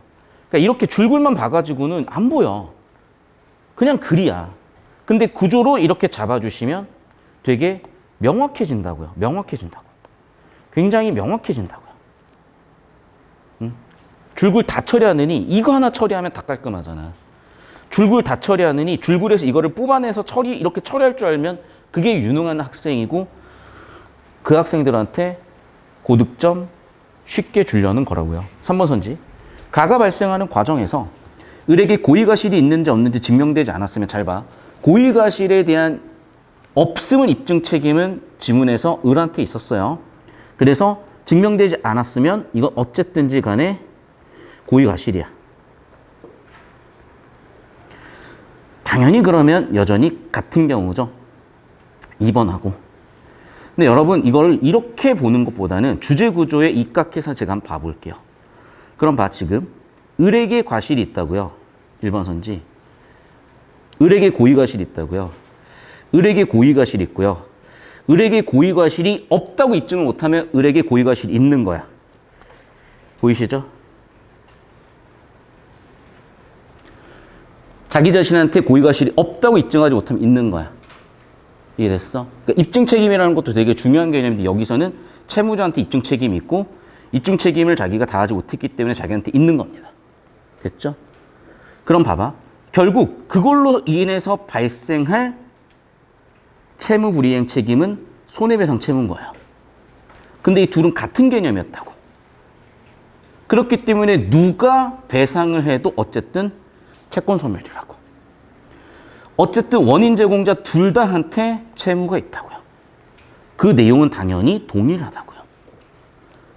그러니까 이렇게 줄글만 봐가지고는 안 보여. 그냥 글이야. 근데 구조로 이렇게 잡아주시면 되게 명확해진다고요. 명확해진다고. 굉장히 명확해진다고요. 줄글 다 처리하느니 이거 하나 처리하면 다 깔끔하잖아. 줄글 다 처리하느니 줄글에서 이거를 뽑아내서 이렇게 처리할 줄 알면 그게 유능한 학생이고 그 학생들한테 고득점 쉽게 주려는 거라고요. 3번 선지. 가가 발생하는 과정에서 을에게 고의과실이 있는지 없는지 증명되지 않았으면 잘 봐. 고의과실에 대한 없음은 입증 책임은 지문에서 을한테 있었어요. 그래서 증명되지 않았으면 이건 어쨌든지 간에 고의과실이야. 당연히 그러면 여전히 같은 경우죠. 2번하고. 근데 여러분 이걸 이렇게 보는 것보다는 주제구조에 입각해서 제가 한번 봐볼게요. 그럼 봐 지금 을에게 과실이 있다고요. 1번 선지. 을에게 고의과실이 있다고요. 을에게 고의과실이 있고요. 을에게 고의과실이 없다고 입증을 못하면 을에게 고의과실이 있는 거야. 보이시죠? 자기 자신한테 고의과실이 없다고 입증하지 못하면 있는 거야. 이해됐어? 그러니까 입증 책임이라는 것도 되게 중요한 개념인데 여기서는 채무자한테 입증 책임이 있고 입증 책임을 자기가 다하지 못했기 때문에 자기한테 있는 겁니다. 됐죠? 그럼 봐봐. 결국 그걸로 인해서 발생할 채무불이행 책임은 손해배상 채무인 거예요. 근데 이 둘은 같은 개념이었다고. 그렇기 때문에 누가 배상을 해도 어쨌든 채권 소멸이라고. 어쨌든 원인 제공자 둘 다한테 채무가 있다고요. 그 내용은 당연히 동일하다고요.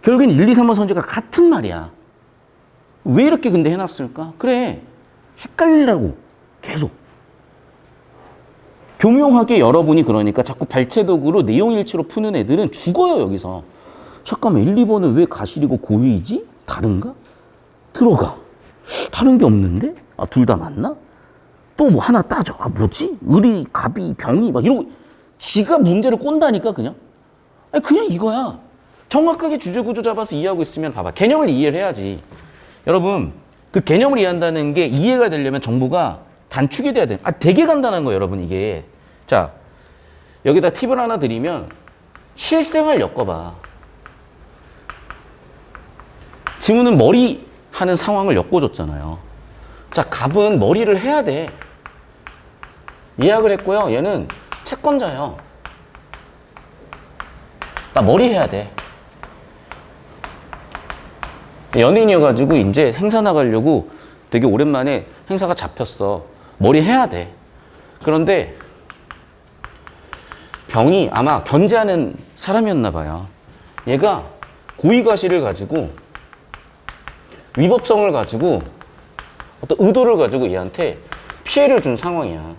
결국엔 1, 2, 3번 선지가 같은 말이야. 왜 이렇게 근데 해놨을까? 그래, 헷갈리라고 계속. 교묘하게 여러분이 그러니까 자꾸 발췌독으로 내용 일치로 푸는 애들은 죽어요, 여기서. 잠깐만, 1, 2번은 왜 가실이고 고유이지? 다른가? 들어가. 다른 게 없는데? 아, 둘 다 맞나? 또 뭐 하나 따져. 아, 뭐지? 을이, 갑이, 병이, 막 이러고, 지가 문제를 꼰다니까, 그냥. 아니, 그냥 이거야. 정확하게 주제 구조 잡아서 이해하고 있으면 봐봐. 개념을 이해를 해야지. 여러분, 그 개념을 이해한다는 게 이해가 되려면 정보가 단축이 돼야 돼. 아, 되게 간단한 거예요, 여러분, 이게. 자, 여기다 팁을 하나 드리면, 실생활 엮어봐. 지문은 머리 하는 상황을 엮어줬잖아요. 자, 갑은 머리를 해야 돼. 예약을 했고요. 얘는 채권자예요. 나 머리 해야 돼. 연예인이어가지고 이제 행사 나가려고 되게 오랜만에 행사가 잡혔어. 머리 해야 돼. 그런데 병이 아마 견제하는 사람이었나 봐요. 얘가 고의과실을 가지고 위법성을 가지고 어떤 의도를 가지고 얘한테 피해를 준 상황이야.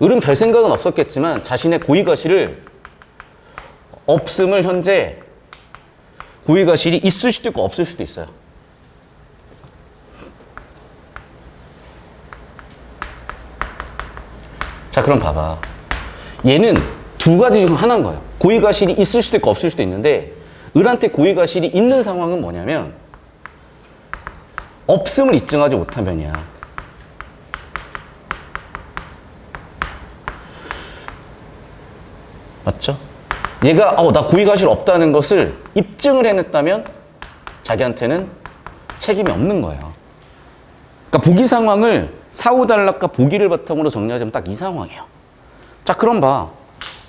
을은 별 생각은 없었겠지만 자신의 고의과실을 없음을 현재 고의과실이 있을 수도 있고 없을 수도 있어요. 자, 그럼 봐봐. 얘는 두 가지 중 하나인 거예요. 고의과실이 있을 수도 있고 없을 수도 있는데 을한테 고의과실이 있는 상황은 뭐냐면 없음을 입증하지 못하면이야. 맞죠? 얘가 나 고의과실 없다는 것을 입증을 해냈다면 자기한테는 책임이 없는 거예요. 그러니까 보기 상황을 사후단락과 보기를 바탕으로 정리하자면 딱 이 상황이에요. 자, 그럼 봐.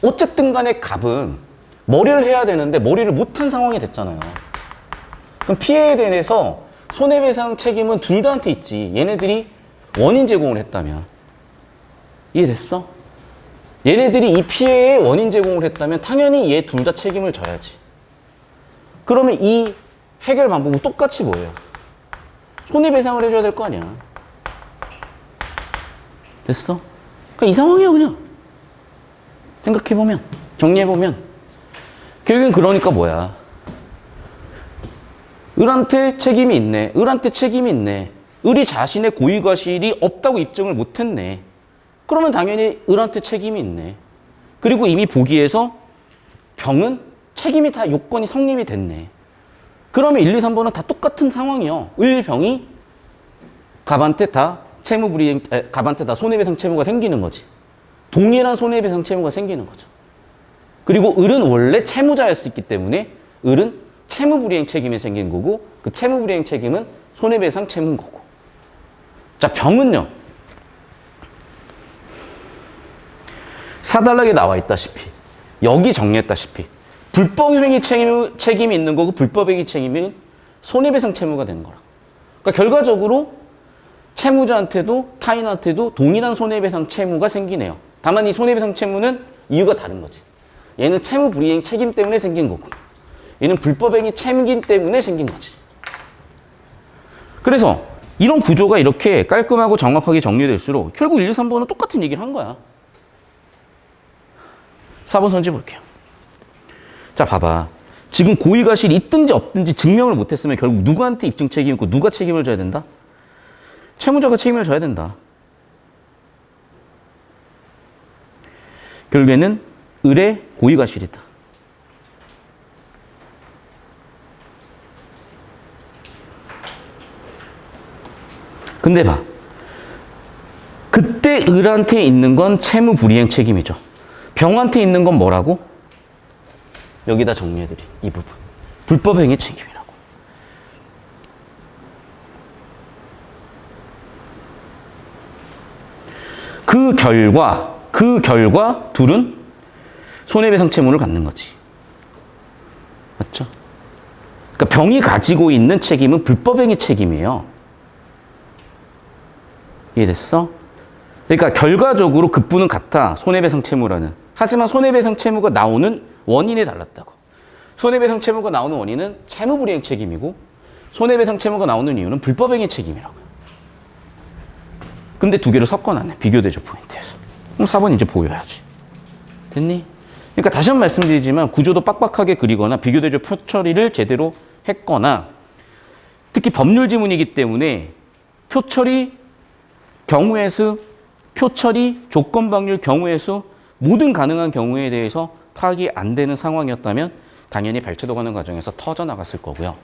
어쨌든 간에 갑은 머리를 해야 되는데 머리를 못한 상황이 됐잖아요. 그럼 피해에 대해서 손해배상 책임은 둘 다한테 있지. 얘네들이 원인 제공을 했다면. 이해됐어? 얘네들이 이 피해에 원인 제공을 했다면 당연히 얘 둘 다 책임을 져야지. 그러면 이 해결 방법은 똑같이 뭐예요? 손해배상을 해줘야 될 거 아니야. 됐어? 그러니까 이 상황이야, 그냥. 생각해보면, 정리해보면. 결국엔 그러니까 뭐야. 을한테 책임이 있네. 을한테 책임이 있네. 을이 자신의 고의과실이 없다고 입증을 못했네. 그러면 당연히 을한테 책임이 있네. 그리고 이미 보기에서 병은 책임이 다 요건이 성립이 됐네. 그러면 1, 2, 3번은 다 똑같은 상황이요. 을, 병이 갑한테 다 갑한테 다 손해배상 채무가 생기는 거지. 동일한 손해배상 채무가 생기는 거죠. 그리고 을은 원래 채무자였기 때문에 을은 채무불이행 책임이 생긴 거고 그 채무불이행 책임은 손해배상 채무인 거고. 자, 병은요. 사단락에 나와 있다시피 여기 정리했다시피 불법행위 책임이 있는 거고 불법행위 책임은 손해배상 채무가 되는 거라. 그러니까 결과적으로 채무자한테도 타인한테도 동일한 손해배상 채무가 생기네요. 다만 이 손해배상 채무는 이유가 다른 거지. 얘는 채무불이행 책임 때문에 생긴 거고 얘는 불법행위 책임 때문에 생긴 거지. 그래서 이런 구조가 이렇게 깔끔하고 정확하게 정리될수록 결국 1, 2, 3번은 똑같은 얘기를 한 거야. 4번 선지 볼게요. 자, 봐봐. 지금 고의과실이 있든지 없든지 증명을 못했으면 결국 누구한테 입증 책임이 있고 누가 책임을 져야 된다? 채무자가 책임을 져야 된다. 결국에는 을의 고의과실이다. 근데 봐. 그때 을한테 있는 건 채무불이행 책임이죠. 병한테 있는 건 뭐라고? 여기다 정리해드린 이 부분. 불법행위 책임이라고. 그 결과 둘은 손해배상 채무를 갖는 거지. 맞죠? 그러니까 병이 가지고 있는 책임은 불법행위 책임이에요. 이해됐어? 그러니까 결과적으로 급부는 같아. 손해배상 채무라는. 하지만 손해배상 채무가 나오는 원인이 달랐다고. 손해배상 채무가 나오는 원인은 채무불이행 책임이고 손해배상 채무가 나오는 이유는 불법행위 책임이라고요. 근데 두 개를 섞어놨네. 비교대조 포인트에서. 그럼 4번 이제 보여야지. 됐니? 그러니까 다시 한번 말씀드리지만 구조도 빡빡하게 그리거나 비교대조 표처리를 제대로 했거나 특히 법률 지문이기 때문에 표처리, 경우의 수, 표처리, 조건방률, 경우의 수 모든 가능한 경우에 대해서 파악이 안 되는 상황이었다면 당연히 발췌도 가는 과정에서 터져나갔을 거고요.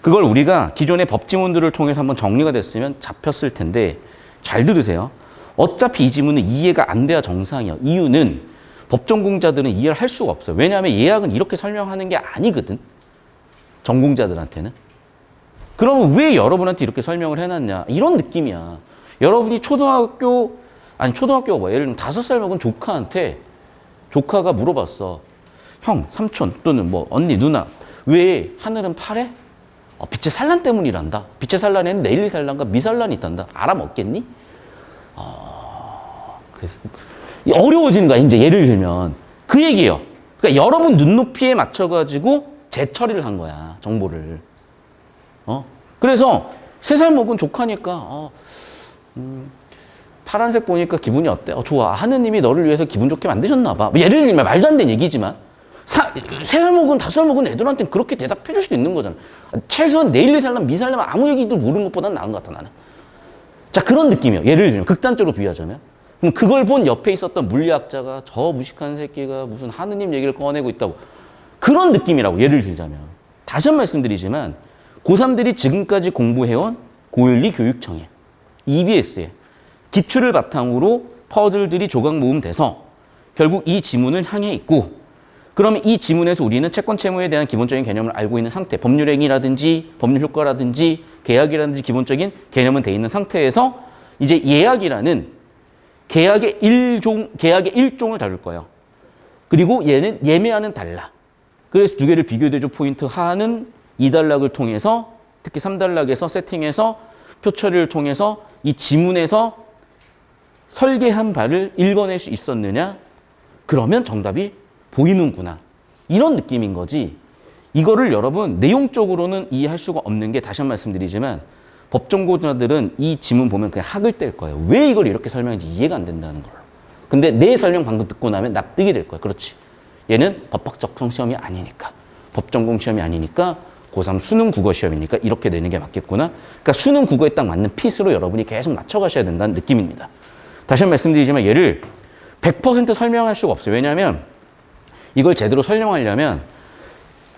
그걸 우리가 기존의 법 지문들을 통해서 한번 정리가 됐으면 잡혔을 텐데 잘 들으세요. 어차피 이 지문은 이해가 안 돼야 정상이야. 이유는 법전공자들은 이해를 할 수가 없어요. 왜냐하면 예약은 이렇게 설명하는 게 아니거든. 전공자들한테는. 그러면 왜 여러분한테 이렇게 설명을 해놨냐. 이런 느낌이야. 여러분이 초등학교가 뭐야. 예를 들면 5살 먹은 조카한테 조카가 물어봤어. 형, 삼촌 또는 뭐 언니, 누나 왜 하늘은 파래? 빛의 산란 때문이란다. 빛의 산란에는 내일 산란과 미산란이 있단다. 알아먹겠니? 어려워지는 거야. 이제 예를 들면 그 얘기예요. 그러니까 여러분 눈높이에 맞춰가지고 재처리를 한 거야. 정보를. 그래서 3살 먹은 조카니까 파란색 보니까 기분이 어때? 좋아. 하느님이 너를 위해서 기분 좋게 만드셨나 봐. 예를 들면 말도 안 되는 얘기지만 3살 먹은 5살 먹은 애들한테는 그렇게 대답해 줄 수도 있는 거잖아. 최소한 내일 살려면 미살려면 아무 얘기도 모르는 것보다는 나은 것 같아 나는. 자, 그런 느낌이에요. 예를 들면 극단적으로 비유하자면 그럼 그걸 본 옆에 있었던 물리학자가 저 무식한 새끼가 무슨 하느님 얘기를 꺼내고 있다고. 그런 느낌이라고 예를 들자면. 다시 한 번 말씀드리지만 고3들이 지금까지 공부해온 고1리 교육청에 EBS에 기출을 바탕으로 퍼즐들이 조각 모음돼서 결국 이 지문을 향해 있고 그러면 이 지문에서 우리는 채권 채무에 대한 기본적인 개념을 알고 있는 상태, 법률행위라든지 법률 효과라든지 계약이라든지 기본적인 개념은 돼 있는 상태에서 이제 예약이라는 계약의 일종을 다룰 거예요. 그리고 얘는 예매하는 단락. 그래서 두 개를 비교대조 포인트 하는 2단락을 통해서 특히 3단락에서 세팅해서 표처리를 통해서 이 지문에서 설계한 바를 읽어낼 수 있었느냐? 그러면 정답이 보이는구나. 이런 느낌인 거지. 이거를 여러분 내용적으로는 이해할 수가 없는 게 다시 한 번 말씀드리지만 법전공자들은 이 지문 보면 그냥 학을 뗄 거예요. 왜 이걸 이렇게 설명했는지 이해가 안 된다는 걸. 근데 내 설명 방금 듣고 나면 납득이 될 거야. 그렇지. 얘는 법학적성 시험이 아니니까. 법전공 시험이 아니니까 고3 수능 국어 시험이니까 이렇게 내는 게 맞겠구나. 그러니까 수능 국어에 딱 맞는 핏으로 여러분이 계속 맞춰가셔야 된다는 느낌입니다. 다시 한 번 말씀드리지만 얘를 100% 설명할 수가 없어요. 왜냐하면 이걸 제대로 설명하려면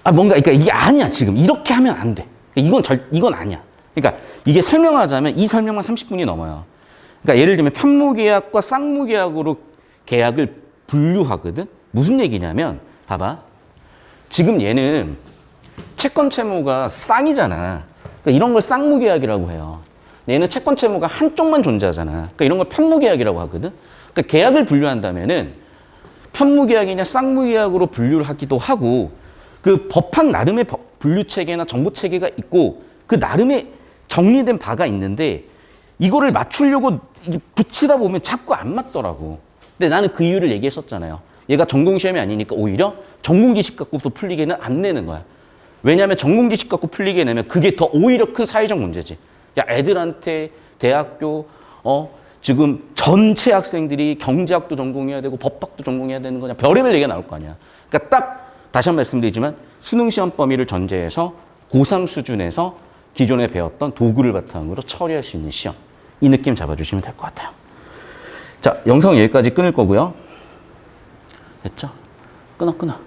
그러니까 이게 아니야. 지금 이렇게 하면 안 돼. 이건 아니야. 그러니까 이게 설명하자면 이 설명만 30분이 넘어요. 그러니까 예를 들면 편무계약과 쌍무계약으로 계약을 분류하거든. 무슨 얘기냐면 봐봐. 지금 얘는 채권 채무가 쌍이잖아. 그러니까 이런 걸 쌍무계약이라고 해요. 얘는 채권 채무가 한쪽만 존재하잖아. 그러니까 이런 걸 편무계약이라고 하거든. 그러니까 계약을 분류한다면은 편무계약이냐 쌍무계약으로 분류를 하기도 하고 그 법학 나름의 분류 체계나 정보 체계가 있고 그 나름의 정리된 바가 있는데 이거를 맞추려고 붙이다 보면 자꾸 안 맞더라고. 근데 나는 그 이유를 얘기했었잖아요. 얘가 전공시험이 아니니까 오히려 전공 지식 갖고도 풀리게는 안 내는 거야. 왜냐하면 전공 지식 갖고 풀리게 내면 그게 더 오히려 큰 사회적 문제지. 야, 애들한테 대학교 지금 전체 학생들이 경제학도 전공해야 되고 법학도 전공해야 되는 거냐. 별의별 얘기가 나올 거 아니야. 그러니까 딱 다시 한 번 말씀드리지만 수능 시험 범위를 전제해서 고3 수준에서 기존에 배웠던 도구를 바탕으로 처리할 수 있는 시험. 이 느낌 잡아주시면 될 것 같아요. 자, 영상 여기까지 끊을 거고요. 됐죠? 끊어.